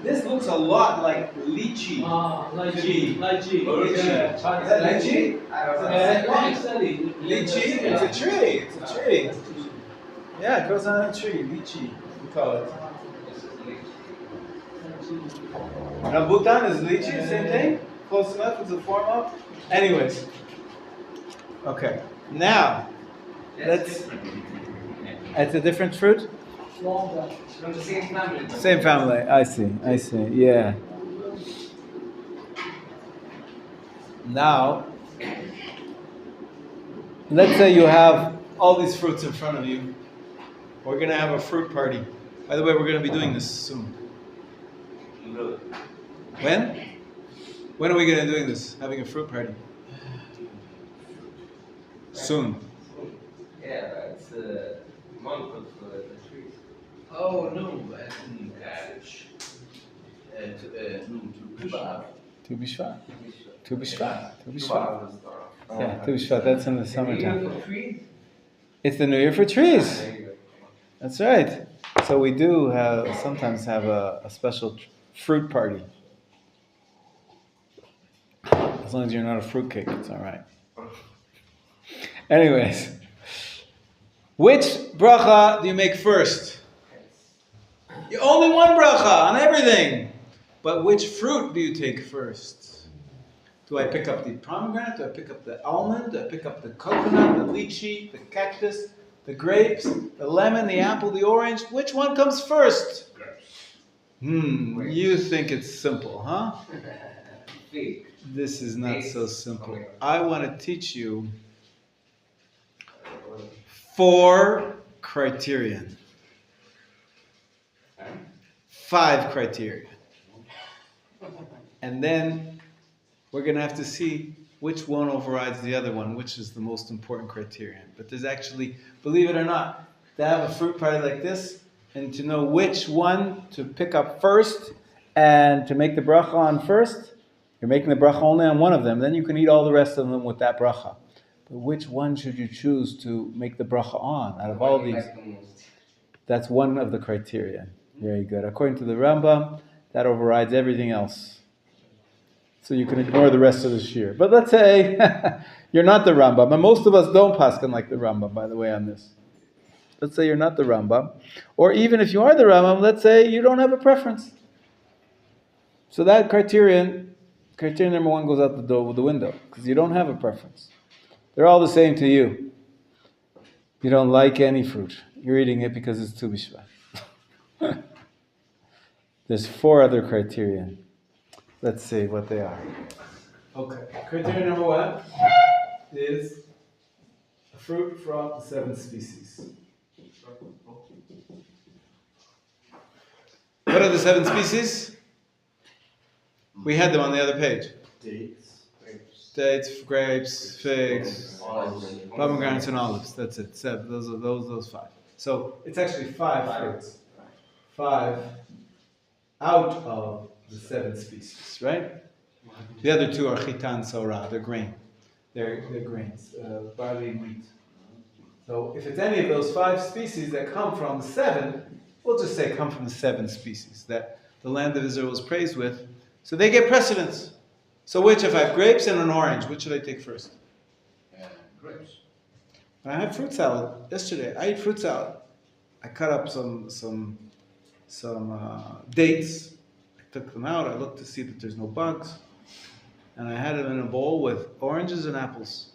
This looks a lot like lychee. Lychee. Lychee? Yeah. Is that lychee? Lychee. It's a tree. It's a tree. Yeah, it grows on a tree. Lychee, we call it. Rambutan is lychee, same thing? Close enough? Is a form of? Anyways. Okay. Now, let's. It's a different fruit? Longer. It's from the same family. Same family. I see. Yeah. Now, let's say you have all these fruits in front of you. We're going to have a fruit party. By the way, we're going to be doing this soon. When? When are we going to be doing this? Having a fruit party? Soon. Yeah, it's a month of the trees. Oh no, Tu B'Shvat. Tu B'Shvat. Yeah, Tu B'Shvat. That's in the summertime. It's the New Year for trees. There you go. That's right. So we do sometimes have a special fruit party. As long as you're not a fruitcake, it's all right. Anyways, which bracha do you make first? You only one bracha on everything. But which fruit do you take first? Do I pick up the pomegranate? Do I pick up the almond? Do I pick up the coconut, the lychee, the cactus, the grapes, the lemon, the apple, the orange? Which one comes first? You think it's simple, huh? Fig. This is not so simple. I want to teach you 4 criterion. 5 criteria. And then we're going to have to see which one overrides the other one, which is the most important criterion. But there's actually, believe it or not, to have a fruit party like this and to know which one to pick up first and to make the bracha on first, you're making the bracha only on one of them, then you can eat all the rest of them with that bracha. But which one should you choose to make the bracha on out of all these? That's one of the criteria. Very good. According to the Rambam, that overrides everything else. So you can ignore the rest of the shir. But let's say you're not the Rambam, and most of us don't paskin like the Rambam, by the way, on this. Let's say you're not the Rambam. Or even if you are the Rambam, let's say you don't have a preference. So that criterion number 1 goes out the door with the window, because you don't have a preference. They're all the same to you. You don't like any fruit. You're eating it because it's Tu B'Shvat. There's 4 other criterion. Let's see what they are. Okay. Criterion number 1 is a fruit from the 7 species. What are the 7 species? We had them on the other page. Dates, grapes, figs, pomegranates, and olives. That's it. 7. Those 5. So it's actually 5 fruits. 5 out of the 7 species, right? The other 2 are chitan, sorah. They're grain. They're grains, barley and wheat. So if it's any of those 5 species that come from the 7, we'll just say come from the 7 species that the land of Israel was praised with. So they get precedence. So which, if I have grapes and an orange, which should I take first? grapes. When I had fruit salad yesterday, I ate fruit salad. I cut up some dates. I took them out. I looked to see that there's no bugs, and I had them in a bowl with oranges and apples.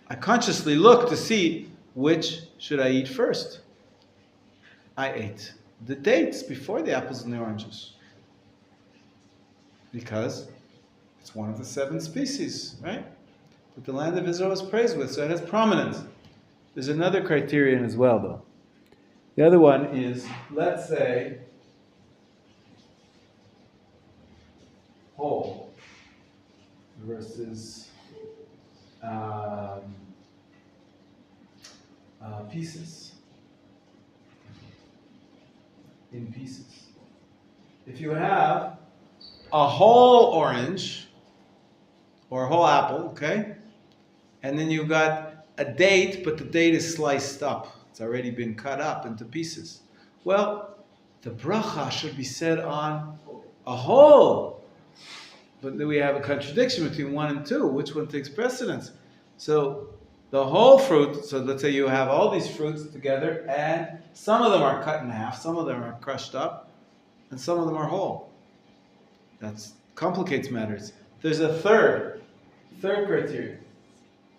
I consciously looked to see which should I eat first. I ate the dates before the apples and the oranges, because it's one of the 7 species, right? That the land of Israel is praised with, so it has prominence. There's another criterion as well, though. The other one is, let's say, whole versus pieces. In pieces. If you have a whole orange or a whole apple, okay, and then you've got a date, but the date is sliced up. It's already been cut up into pieces. Well, the bracha should be said on a whole. But then we have a contradiction between 1 and 2. Which one takes precedence? So the whole fruit, so let's say you have all these fruits together, and some of them are cut in half, some of them are crushed up, and some of them are whole. That complicates matters. There's a third criterion.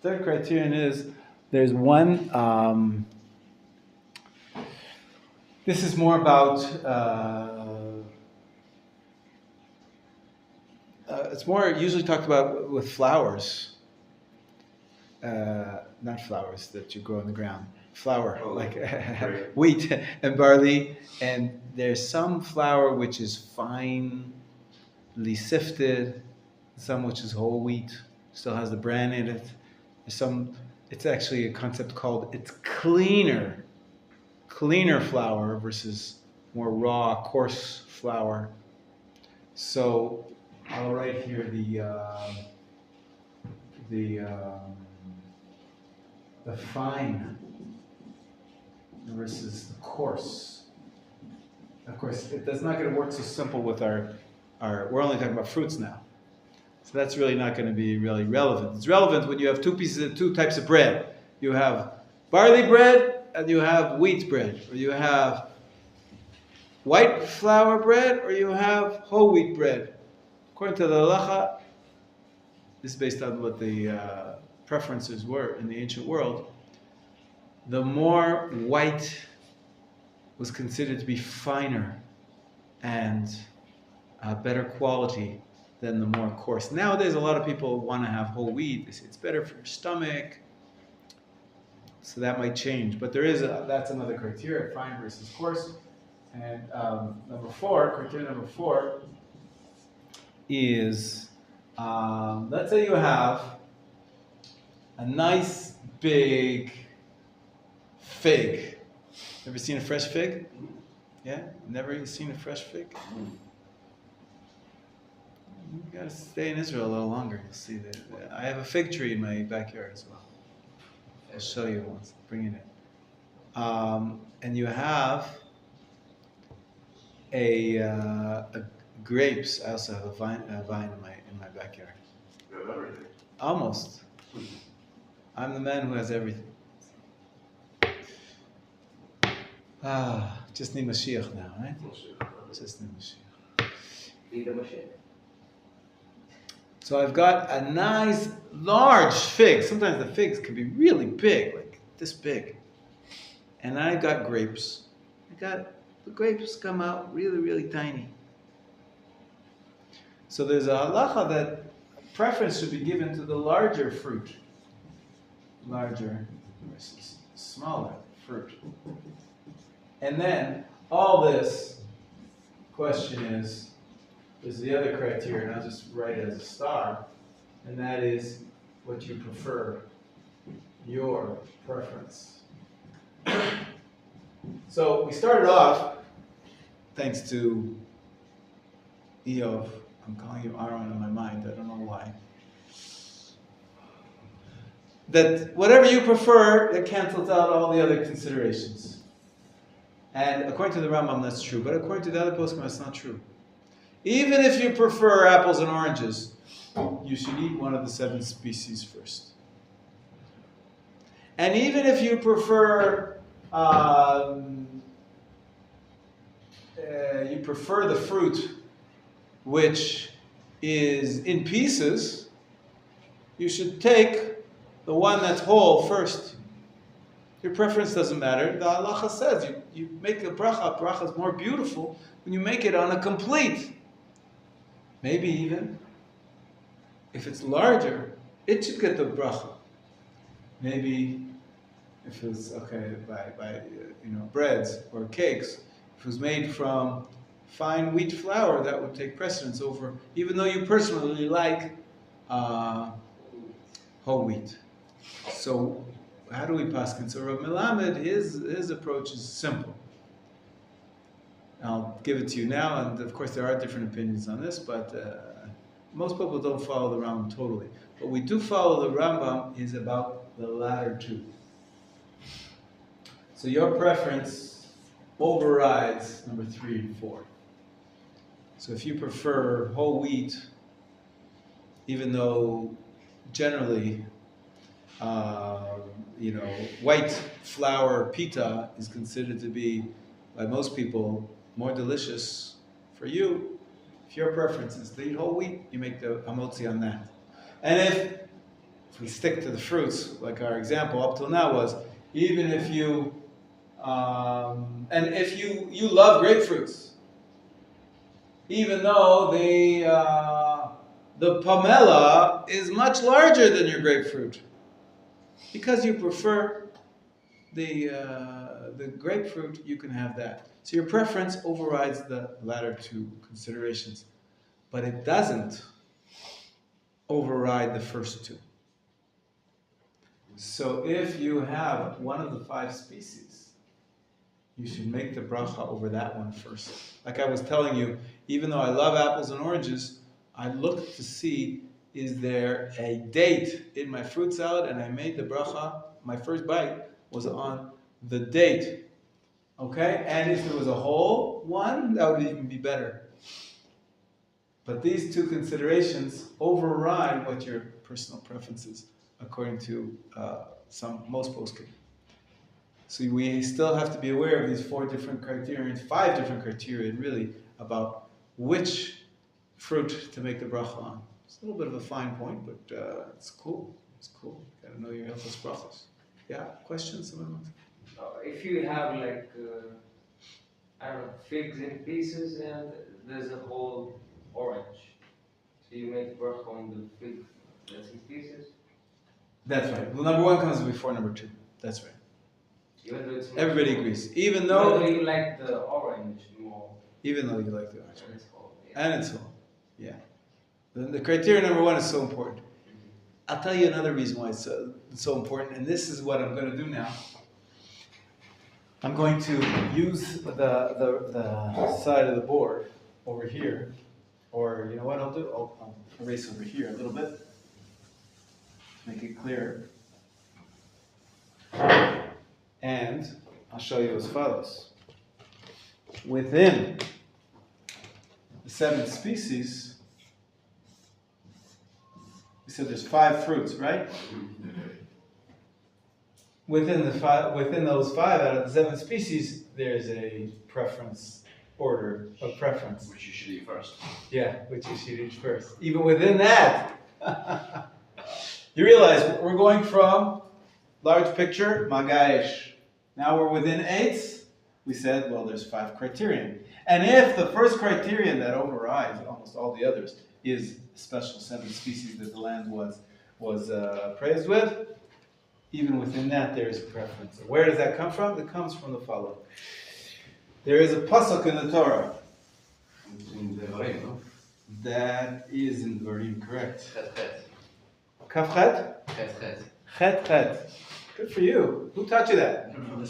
Third criterion is there's one This is more about, it's more usually talked about with flowers. Not flowers that you grow in the ground. Flour, Oh, like right. wheat and barley. And there's some flour which is finely sifted, some which is whole wheat, still has the bran in it. There's some, it's actually a concept called, it's cleaner flour versus more raw, coarse flour. So I'll write here the fine versus the coarse. Of course, that's not going to work so simple with our. We're only talking about fruits now, so that's really not going to be really relevant. It's relevant when you have two types of bread. You have barley bread and you have wheat bread, or you have white flour bread, or you have whole wheat bread. According to the halacha, this is based on what the preferences were in the ancient world. The more white was considered to be finer and better quality than the more coarse. Nowadays, a lot of people want to have whole wheat. They say it's better for your stomach. So that might change. But that's another criteria, fine versus coarse. And criteria number four is, let's say you have a nice big fig. Ever seen a fresh fig? Yeah? Never seen a fresh fig? You gotta stay in Israel a little longer. You'll see that. I have a fig tree in my backyard as well. I'll show you once. Bring it in. And you have a grapes. I also have a vine in my backyard. You have everything. Almost. I'm the man who has everything. Just need Mashiach now, right? Just need Mashiach. Need a machine. So I've got a nice large fig. Sometimes the figs can be really big, like this big. And I got grapes. The grapes come out really, really tiny. So there's a halacha that preference should be given to the larger fruit. Larger versus smaller fruit. And then all this question is the other criteria, and I'll just write it as a star, and that is what you prefer, your preference. So we started off, thanks to Eov, I'm calling you Aaron in my mind, I don't know why, that whatever you prefer, that cancels out all the other considerations. And according to the Rambam, that's true, but according to the other poskim, that's not true. Even if you prefer apples and oranges, you should eat one of the 7 species first. And even if you prefer the fruit which is in pieces, you should take the one that's whole first. Your preference doesn't matter. The halacha says you make a bracha is more beautiful when you make it on a complete. Maybe even, if it's larger, it should get the bracha. Maybe if it's, by breads or cakes, if it was made from fine wheat flour, that would take precedence over, even though you personally like whole wheat. So how do we paskin? So Rabbi Melamed, his approach is simple. I'll give it to you now, and of course there are different opinions on this, but most people don't follow the Rambam totally. What we do follow the Rambam is about the latter two. So your preference overrides number 3 and 4. So if you prefer whole wheat, even though generally, white flour pita is considered to be, by most people, more delicious for you. If your preference is to eat whole wheat, you make the hamotzi on that. And if we stick to the fruits, like our example up till now was, even if you And if you love grapefruits, even though the pomelo is much larger than your grapefruit, because you prefer the grapefruit, you can have that. So your preference overrides the latter two considerations, but it doesn't override the first two. So if you have one of the 5 species, you should make the bracha over that one first. Like I was telling you, even though I love apples and oranges, I looked to see, is there a date in my fruit salad? And I made the bracha, my first bite was on the date. Okay? And if it was a whole one, that would even be better. But these two considerations override what your personal preference is, according to most poskim. So we still have to be aware of these 4 different criteria, 5 different criteria really, about which fruit to make the bracha on. It's a little bit of a fine point, but it's cool. It's cool. You gotta know your Hilchos brachos. Yeah, questions? Someone wants? If you have like, I don't know, figs in pieces and there's a whole orange, so you make bracha on the fig that's in pieces? That's right. Well, number 1 comes before number 2. That's right. Even though it's Everybody agrees. Even even though though you like the orange more. Even though you like the orange. And it's whole, And it's whole. Yeah. The criteria number 1 is so important. I'll tell you another reason why it's so important, and this is what I'm going to do now. I'm going to use the side of the board over here, or you know what I'll do? I'll erase over here a little bit, make it clearer. And I'll show you as follows. Within the 7 species, we said there's 5 fruits, right? Within those 5 out of the 7 species, there's a preference order of preference. Which you should eat first. Yeah, which you should eat first. Even within that, you realize we're going from large picture, magayish. Now we're within 8. We said, well, there's 5 criterion. And if the first criterion that overrides almost all the others is a special 7 species that the land was praised with, even within that there is a preference. Where does that come from? It comes from the following. There is a pasuk in the Torah. In the Rabbi, no? That is in Dvarim, correct. Chet chet. Kaf chet? Chet chet. Chet chet. Good for you. Who taught you that? No.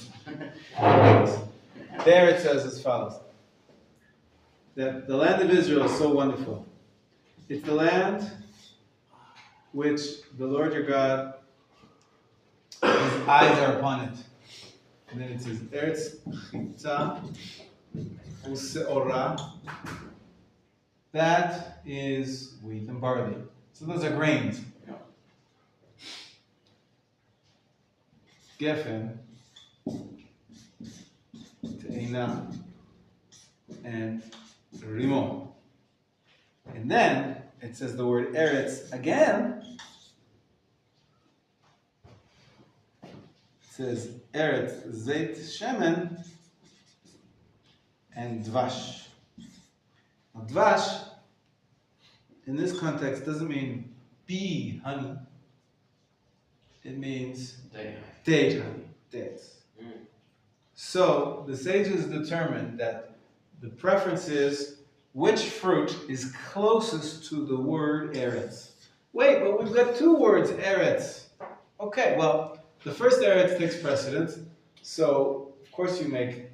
There it says as follows. That the land of Israel is so wonderful. It's the land which the Lord your God, his eyes are upon it. And then it says, Eretz chitza useora. That is wheat and barley. So those are grains. Geffen, Te'ina, and Rimon. And then it says the word Eretz again. It says Eretz, Zeit, Shemen, and Dvash. Now, Dvash, in this context, doesn't mean bee honey. It means date honey, dates. So the sages determined that the preference is which fruit is closest to the word Eretz. Wait, but we've got 2 words, Eretz. Okay, well, the first Eretz takes precedence. So, of course you make,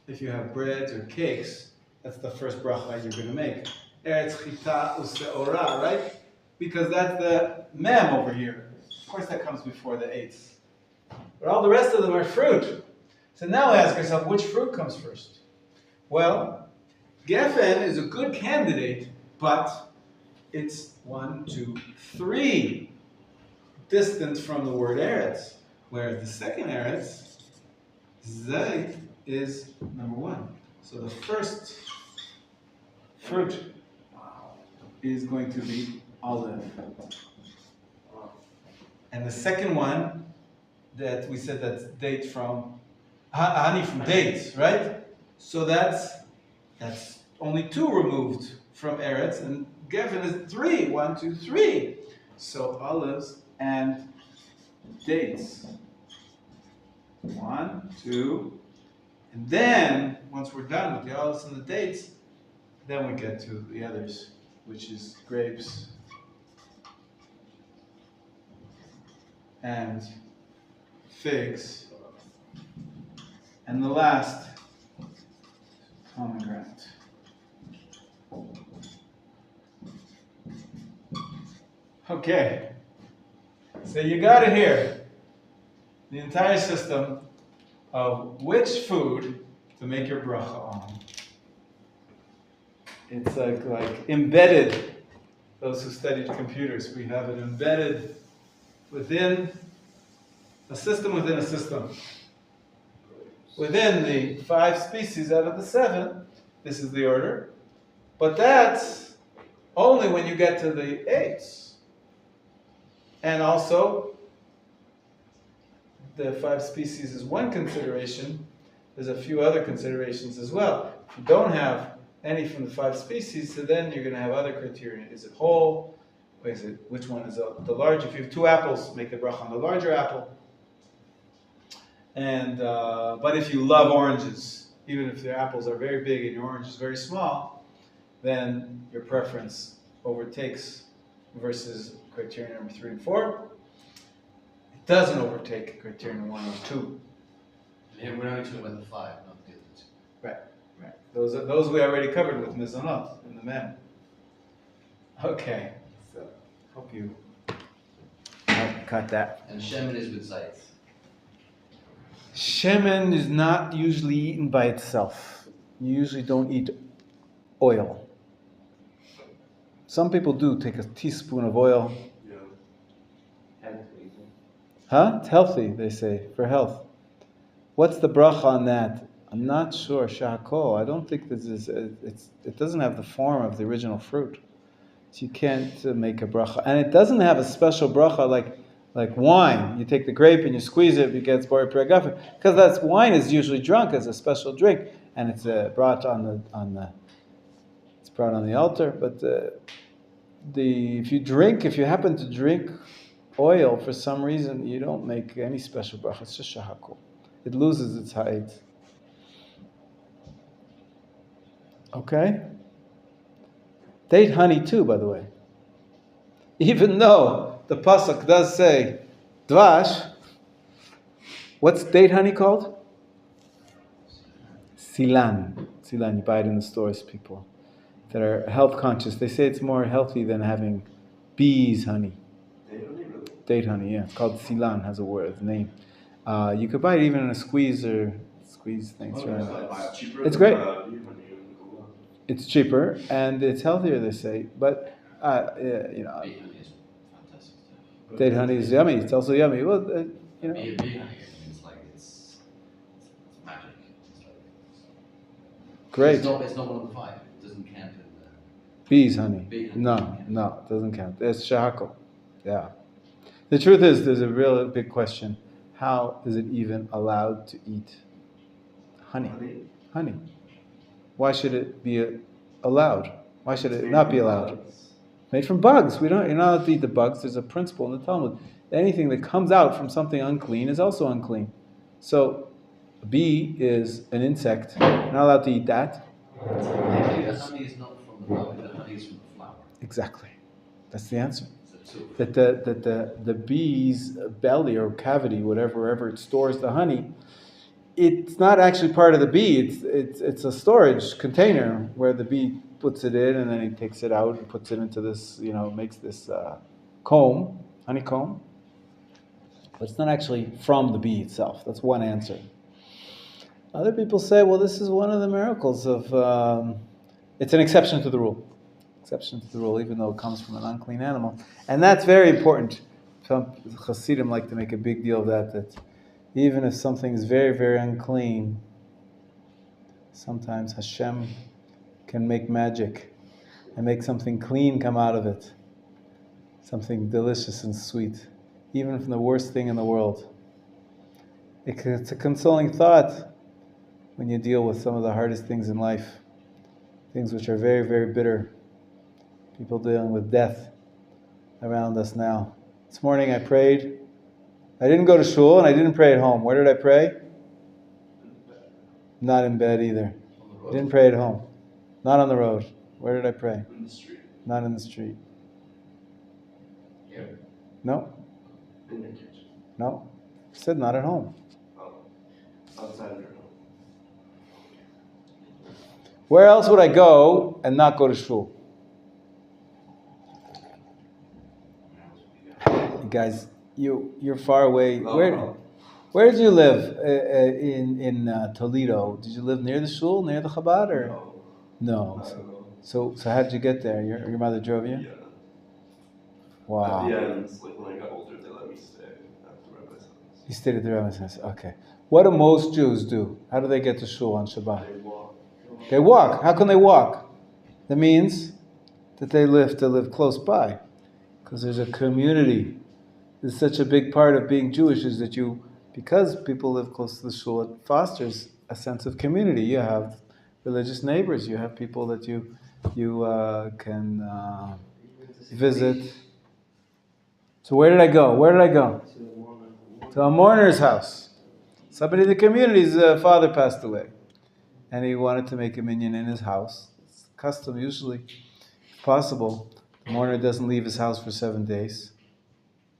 if you have breads or cakes, that's the first bracha you're going to make. Eretz chita useora, right? Because that's the mem over here. Of course that comes before the 8th. But all the rest of them are fruit. So now ask yourself, which fruit comes first? Well, Geffen is a good candidate, but it's 1, 2, 3 distant from the word Eretz. Whereas the second Eretz, Zayt, is number 1. So the first fruit is going to be olive. And the second one that we said that's date from honey from dates, right? So that's only 2 removed from Eretz, and Geffen is 3. 1, 2, 3. So olives and dates. 1, 2, and then once we're done with the olives and the dates, then we get to the others, which is grapes and figs, and the last, pomegranate. Okay, so you got it here. The entire system of which food to make your bracha on. It's like embedded. Those who studied computers, we have it embedded within a system within a system. Within the 5 species out of the 7, this is the order. But that's only when you get to the 8s. And also, the 5 species is one consideration. There's a few other considerations as well. If you don't have any from the 5 species, so then you're going to have other criteria. Is it whole? Which one is the large? If you have 2 apples, make the bracha on the larger apple. And but if you love oranges, even if the apples are very big and your orange is very small, then your preference overtakes versus criteria number 3 and 4. It doesn't overtake criteria 1 or 2. Yeah, we're only talking about the 5, not the others. Right. Those we already covered with mizonot in the mem. Okay, so hope you cut that. And shemen is with zayt. Shemen is not usually eaten by itself. You usually don't eat oil. Some people do take a teaspoon of oil. Yeah. Healthy. Huh? It's healthy, they say, for health. What's the bracha on that? I'm not sure. Shahakol. I don't think this is. It doesn't have the form of the original fruit, so you can't make a bracha. And it doesn't have a special bracha like wine. You take the grape and you squeeze it, it gets bori pregafen. Because wine is usually drunk as a special drink, and it's brought on the altar. But if you happen to drink oil for some reason, you don't make any special bracha. It's just shahakol. It loses its height. Okay? Date honey too, by the way. Even though the pasuk does say dvash, what's date honey called? Silan. Silan, you buy it in the stores, people that are health conscious. They say it's more healthy than having bees honey. Date honey, yeah. It's called silan, has a word, a name. You could buy it even in a squeeze things. Right? It's great. It's cheaper and it's healthier, they say. But Bee honey is fantastic stuff. date honey is yummy. It's also yummy. Well, Bee honey, it's like it's magic. It's like, great. It's not one of the 5. It doesn't count in the Bees honey. bee honey. No, it doesn't count. It's shahakol. Yeah. The truth is, there's a real big question. How is it even allowed to eat honey? Honey. Why should it be allowed? Why should it not be allowed? Made from bugs. You're not allowed to eat the bugs. There's a principle in the Talmud. Anything that comes out from something unclean is also unclean. So, a bee is an insect. You're not allowed to eat that. Maybe the honey is not from the flower, the honey is from the flower. Exactly. That's the answer. So That the bee's belly or cavity, wherever it stores the honey, it's not actually part of the bee. It's a storage container where the bee puts it in and then he takes it out and puts it into this, makes this comb, honeycomb. But it's not actually from the bee itself. That's one answer. Other people say, well, this is one of the miracles of. It's an exception to the rule. Exception to the rule, even though it comes from an unclean animal. And that's very important. Some Hasidim like to make a big deal of that even if something is very, very unclean, sometimes Hashem can make magic and make something clean come out of it. Something delicious and sweet, even from the worst thing in the world. It's a consoling thought when you deal with some of the hardest things in life, things which are very, very bitter. People dealing with death around us now. This morning I prayed. I didn't go to shul and I didn't pray at home. Where did I pray? Not in bed either. I didn't pray at home. Not on the road. Where did I pray? In the street. Not in the street. Here. No. In your kitchen. No. I said not at home. Oh. Outside of your home. Where else would I go and not go to shul? You guys, you're far away. Where did you live in Toledo? Did you live near the shul, near the Chabad, or no? So how did you get there? Your mother drove you? Yeah. Wow. At the end, like when I got older, they let me stay at the rabbi's house. You stayed at the rabbi's house. Okay. What do most Jews do? How do they get to shul on Shabbat? They walk. They walk. How can they walk? That means that they live close by, because there's a community. It's such a big part of being Jewish is that because people live close to the shul, it fosters a sense of community. You have religious neighbors. You have people that you can visit. So where did I go? To a mourner's house. Somebody in the community's father passed away, and he wanted to make a minyan in his house. It's custom usually, if possible. The mourner doesn't leave his house for 7 days.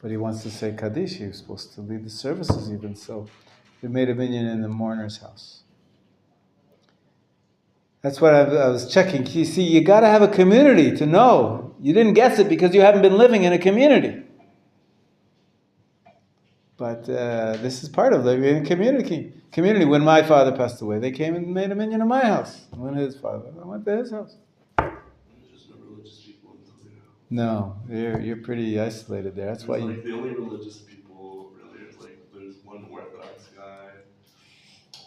But he wants to say Kaddish. He was supposed to lead the services even. So we made a minyan in the mourner's house. That's what I was checking. You see, you got to have a community to know. You didn't guess it because you haven't been living in a community. But this is part of living in a community. When my father passed away, they came and made a minyan in my house. When his father, I went to his house. There's just no religious people in Toledo. No, you're pretty isolated there. That's There's why like the only religious people really is like there's one Orthodox guy,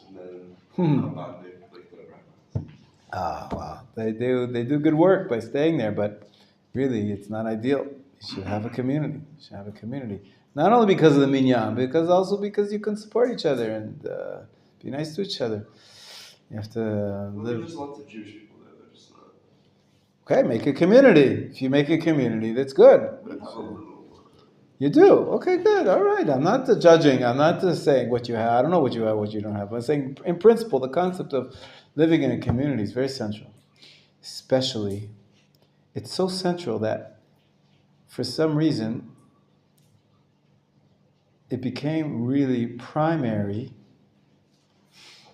and then Chabadnik, like the rabbis. Ah, wow. They do good work by staying there, but really it's not ideal. You should have a community. Not only because of the minyan, because you can support each other and be nice to each other. You have to live. There's lots of Jewish people there. They're just not. Okay, make a community. If you make a community, that's good. You do? Okay, good. All right. I'm not judging. I'm not just saying what you have. I don't know what you have, what you don't have. I'm saying, in principle, the concept of living in a community is very central. Especially, it's so central that for some reason, it became really primary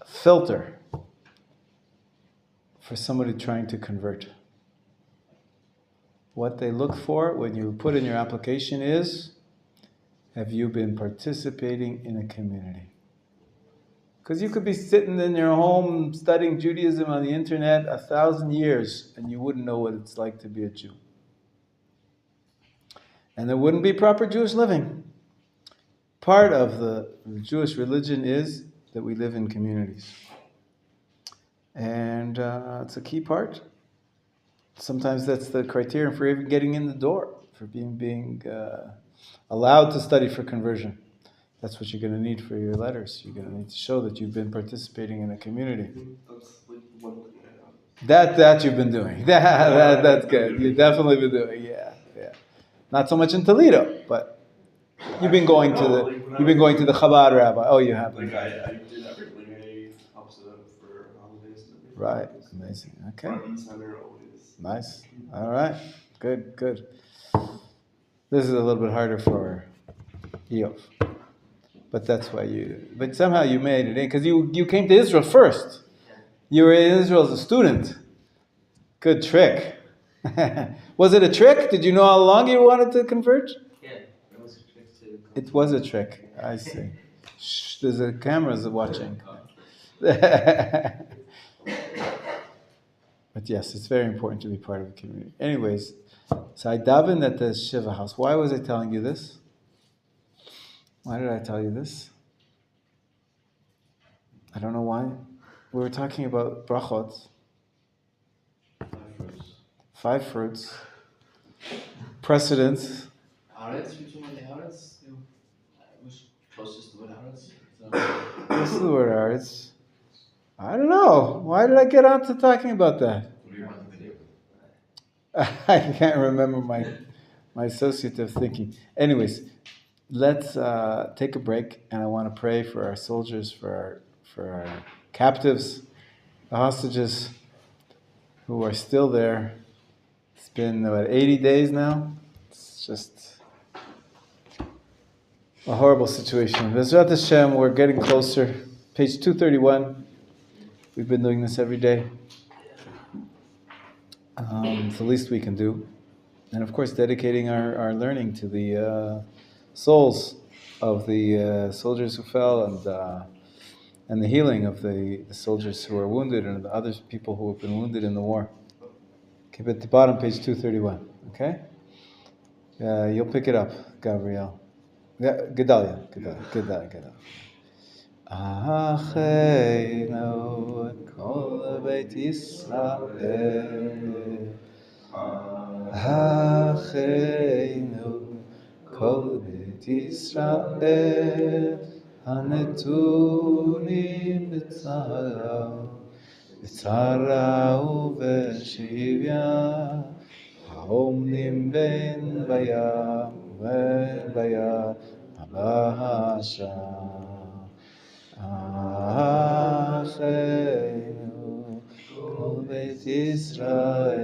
filter for somebody trying to convert. What they look for when you put in your application is, have you been participating in a community? Because you could be sitting in your home studying Judaism on the internet 1,000 years and you wouldn't know what it's like to be a Jew. And there wouldn't be proper Jewish living. Part of the Jewish religion is that we live in communities. And it's a key part. Sometimes that's the criterion for even getting in the door, for being allowed to study for conversion. That's what you're going to need for your letters. You're going to need to show that you've been participating in a community. That's like one thing I have. That you've been doing. That's good. You've definitely been doing. Yeah. Not so much in Toledo, but you've been going to the Chabad rabbi. Oh, you have. Like I did everything. I helped set up for holidays and everything. Right. Amazing. Okay. Front and center always. Nice. All right. Good. This is a little bit harder for Eov. But that's why but somehow you made it in, because you came to Israel first. You were in Israel as a student. Good trick. Was it a trick? Did you know how long you wanted to convert? Yeah, it was a trick to. It was a trick. I see. Shh, there's a cameras watching. But yes, it's very important to be part of a community. Anyways, so I davened at the Shiva house. Why was I telling you this? Why did I tell you this? I don't know why. We were talking about brachot. 5 fruits. Precedence. Haaretz, which one the Haaretz? Which closest to the Haaretz? This is the word are. It's, I don't know. Why did I get on to talking about that? I can't remember my associative thinking. Anyways, let's take a break, and I want to pray for our soldiers, for our captives, the hostages who are still there. It's been about 80 days now. It's just a horrible situation. Bezrat Hashem, we're getting closer. Page 231. We've been doing this every day. It's the least we can do. And of course, dedicating our learning to the souls of the soldiers who fell, and the healing of the soldiers who are wounded, and the other people who have been wounded in the war. Keep it at the bottom, page 231. Okay? You'll pick it up, Gabriel. Gedalia. Acheinu kol beit Yisrael, Acheinu kol beit Yisrael, hanetunim b'tzara ובשביה, העומדים בין בים ובין בים הבשה. אחינו כל בית ישראל,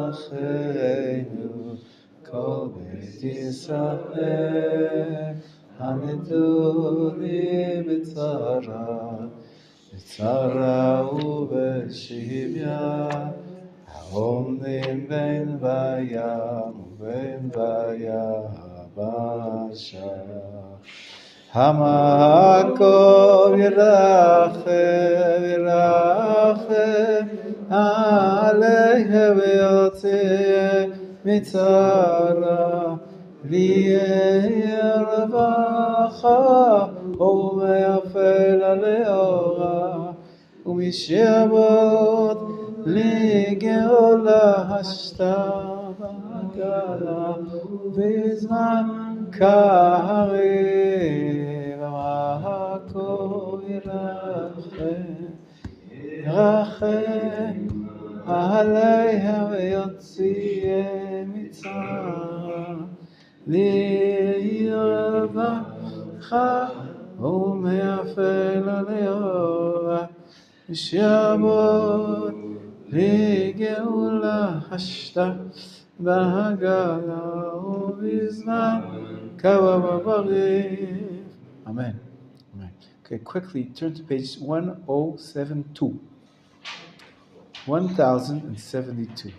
אחינו כל בית ישראל, הנתונים בצרה ובשביה, העומדים בין בים ובין ביבשה. המקום ירחם עליהם ויוצא מצרה, ויהיה רווחה ומעפל עליורה, ומשעבוד לגאולה השתה והגלה בזמן קריב. המקום ירחם עליהם ויוציאם מצרה, ויהיה רווחה ומעפל עליורה, ושעבוד לגאולה השתה בהגלה ובזמן קרוב בריב. Amen. Amen. Okay, quickly turn to page 1072. 1072.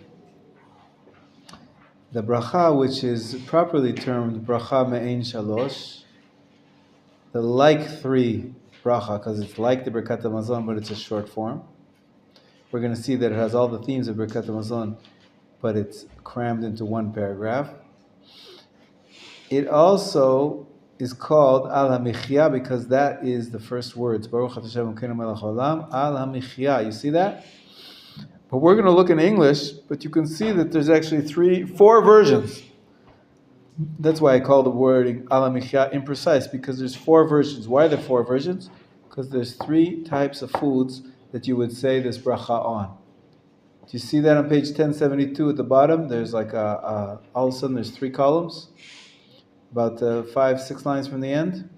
The bracha, which is properly termed bracha me'ein shalosh, the like three bracha, because it's like the Birkat HaMazon, but it's a short form. We're going to see that it has all the themes of Birkat HaMazon, but it's crammed into one paragraph. It also is called Al HaMichya because that is the first words. Baruch Atah Hashem Elokeinu melech haolam, Al HaMichya. You see that? But we're going to look in English, but you can see that there's actually four versions. That's why I call the wording Al HaMichya imprecise, because there's four versions. Why are there four versions? Because there's three types of foods that you would say this bracha on. Do you see that on page 1072 at the bottom? There's like all of a sudden there's three columns, about 5-6 lines from the end.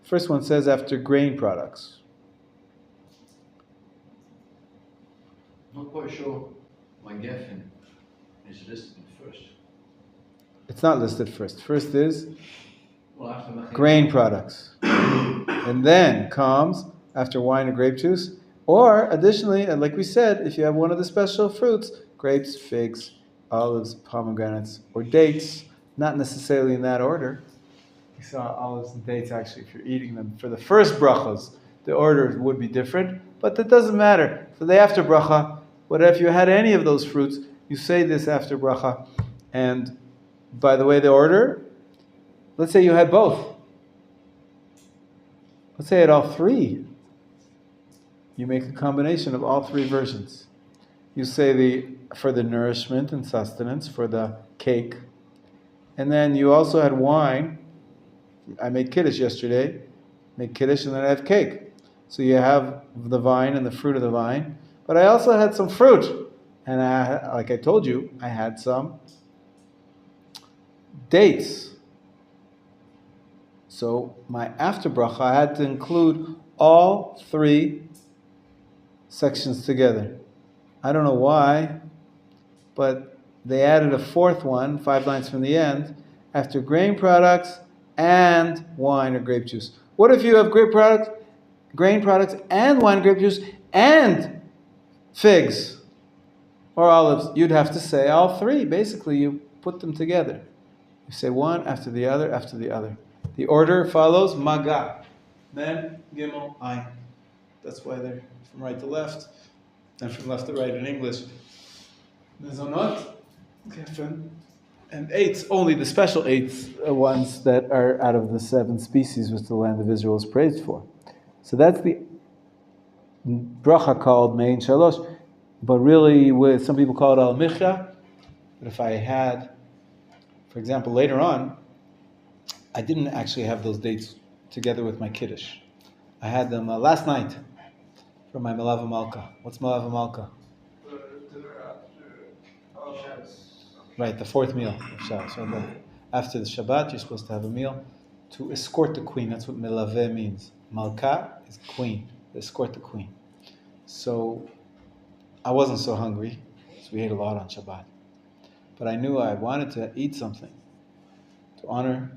First one says after grain products. Not quite sure my Geffen is listed first. It's not listed first. First is Well, after Machon grain products. And then comes after wine and grape juice. Or additionally, and like we said, if you have one of the special fruits, grapes, figs, olives, pomegranates, or dates, not necessarily in that order. You saw olives and dates actually, if you're eating them for the first brachas, the order would be different, but that doesn't matter. For the after bracha, what if you had any of those fruits, you say this after bracha. And by the way, the order, let's say you had both. Let's say you had all three. You make a combination of all three versions. You say for the nourishment and sustenance, for the cake. And then you also had wine, I made kiddush yesterday. Made kiddush and then I have cake. So you have the vine and the fruit of the vine. But I also had some fruit. And like I told you, I had some dates. So my after bracha, I had to include all three sections together. I don't know why, but they added a fourth one, 5 lines from the end, after grain products and wine or grape juice. What if you have grain products and wine, grape juice, and figs or olives? You'd have to say all three. Basically, you put them together. You say one after the other after the other. The order follows Maga, then Gimel, Ayin. That's why they're from right to left, and from left to right in English. Mezonot, Geffen, and eights, only the special eights ones that are out of the 7 species which the land of Israel is praised for. So that's the bracha called Mein Shalosh, but really, with some people call it Al Micha. But if I had, for example, later on, I didn't actually have those dates together with my Kiddush. I had them last night for my Melava Malka. What's Melava Malka? Dinner after. Right, the 4th meal of Shabbos. So after the Shabbat, you're supposed to have a meal to escort the queen. That's what Melaveh means. Malka is queen, to escort the queen. So I wasn't so hungry, so we ate a lot on Shabbat. But I knew I wanted to eat something to honor,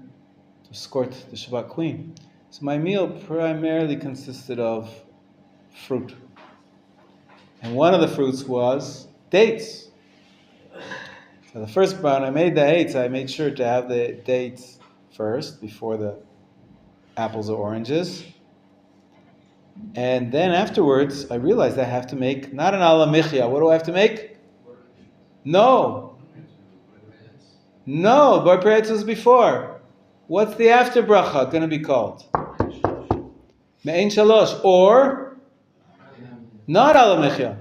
to escort the Shabbat queen. So my meal primarily consisted of fruit. And one of the fruits was dates. So the first round I made the dates, I made sure to have the dates first before the apples or oranges. And then afterwards, I realized I have to make not an ala michya. What do I have to make? No, bar Peretz was before. What's the after bracha going to be called? Me'ein shalosh, or not ala michya.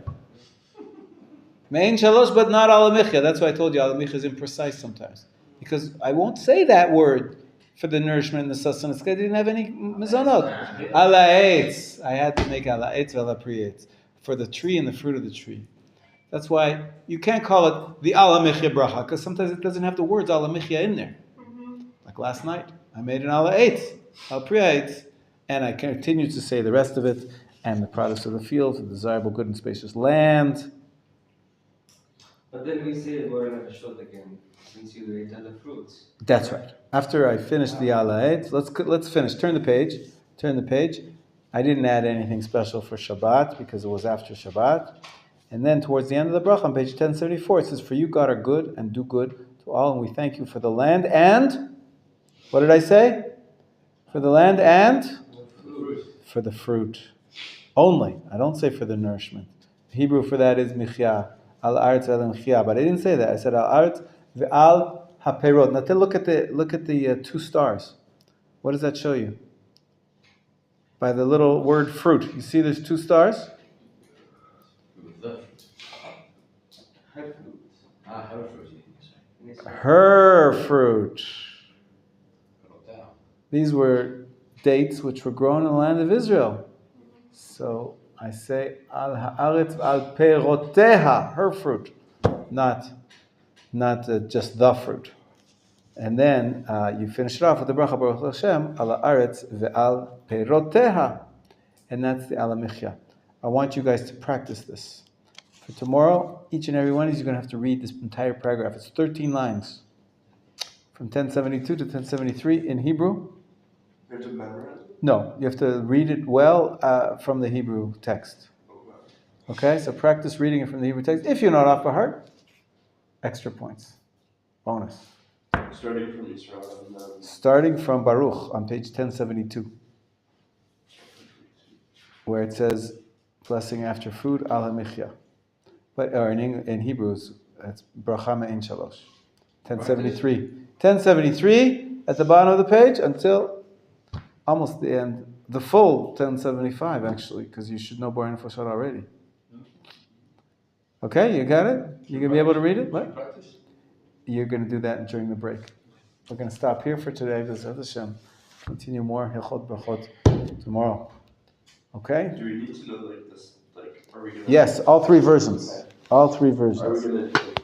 Me'ein shalosh, but not ala michya. That's why I told you ala michya is imprecise sometimes, because I won't say that word for the nourishment and the sustenance because I didn't have any mezonot. Ala eitz. I had to make ala eitz v'ala pri eitz for the tree and the fruit of the tree. That's why you can't call it the ala michya bracha, because sometimes it doesn't have the words ala michya in there. Like last night, I made an ala eitz, al pri eitz, and I continue to say the rest of it, and the products of the fields, the desirable, good and spacious land. But then we say we're in a shot again, since you ate other fruits. That's right. After I finish the ala eitz, let's finish. Turn the page. I didn't add anything special for Shabbat because it was after Shabbat. And then towards the end of the bracha on page 1074, it says, "For you, God, are good and do good to all, and we thank you for the land and," what did I say? For the land and for the fruit. Only. I don't say for the nourishment. Hebrew for that is michya. Al aretz ve'al michya. But I didn't say that. I said al aretz ve'al haperot. Now look at the 2 stars. What does that show you? By the little word fruit. You see there's 2 stars? Her fruit. These were dates which were grown in the land of Israel. So I say al haaretz al peroteha, her fruit, not just the fruit. And then you finish it off with the bracha Baruch Hashem al haaretz ve'al peroteha, and that's the ala michya. I want you guys to practice this. For tomorrow, each and every one of you are going to have to read this entire paragraph. It's 13 lines, from 1072 to 1073 in Hebrew. You have to memorize it? No, you have to read it well from the Hebrew text. Okay, so practice reading it from the Hebrew text. If you're not off by heart, extra points. Bonus. Starting from Israel and then... Starting from Baruch on page 1072, where it says, blessing after food, al hamichya. But in Hebrews, it's bracha me'ein shalosh. 1073. 1073 at the bottom of the page until almost the end. The full 1075, actually, because you should know Boran Foshad already. Okay, you got it? You're going to be able to read it? What? You're going to do that during the break. We're going to stop here for today. B'ezrat Hashem. continue more Hilchot Brachot tomorrow. Okay? Do we need to know like this? Like, are we gonna? Yes, all three versions. All three versions. Are we gonna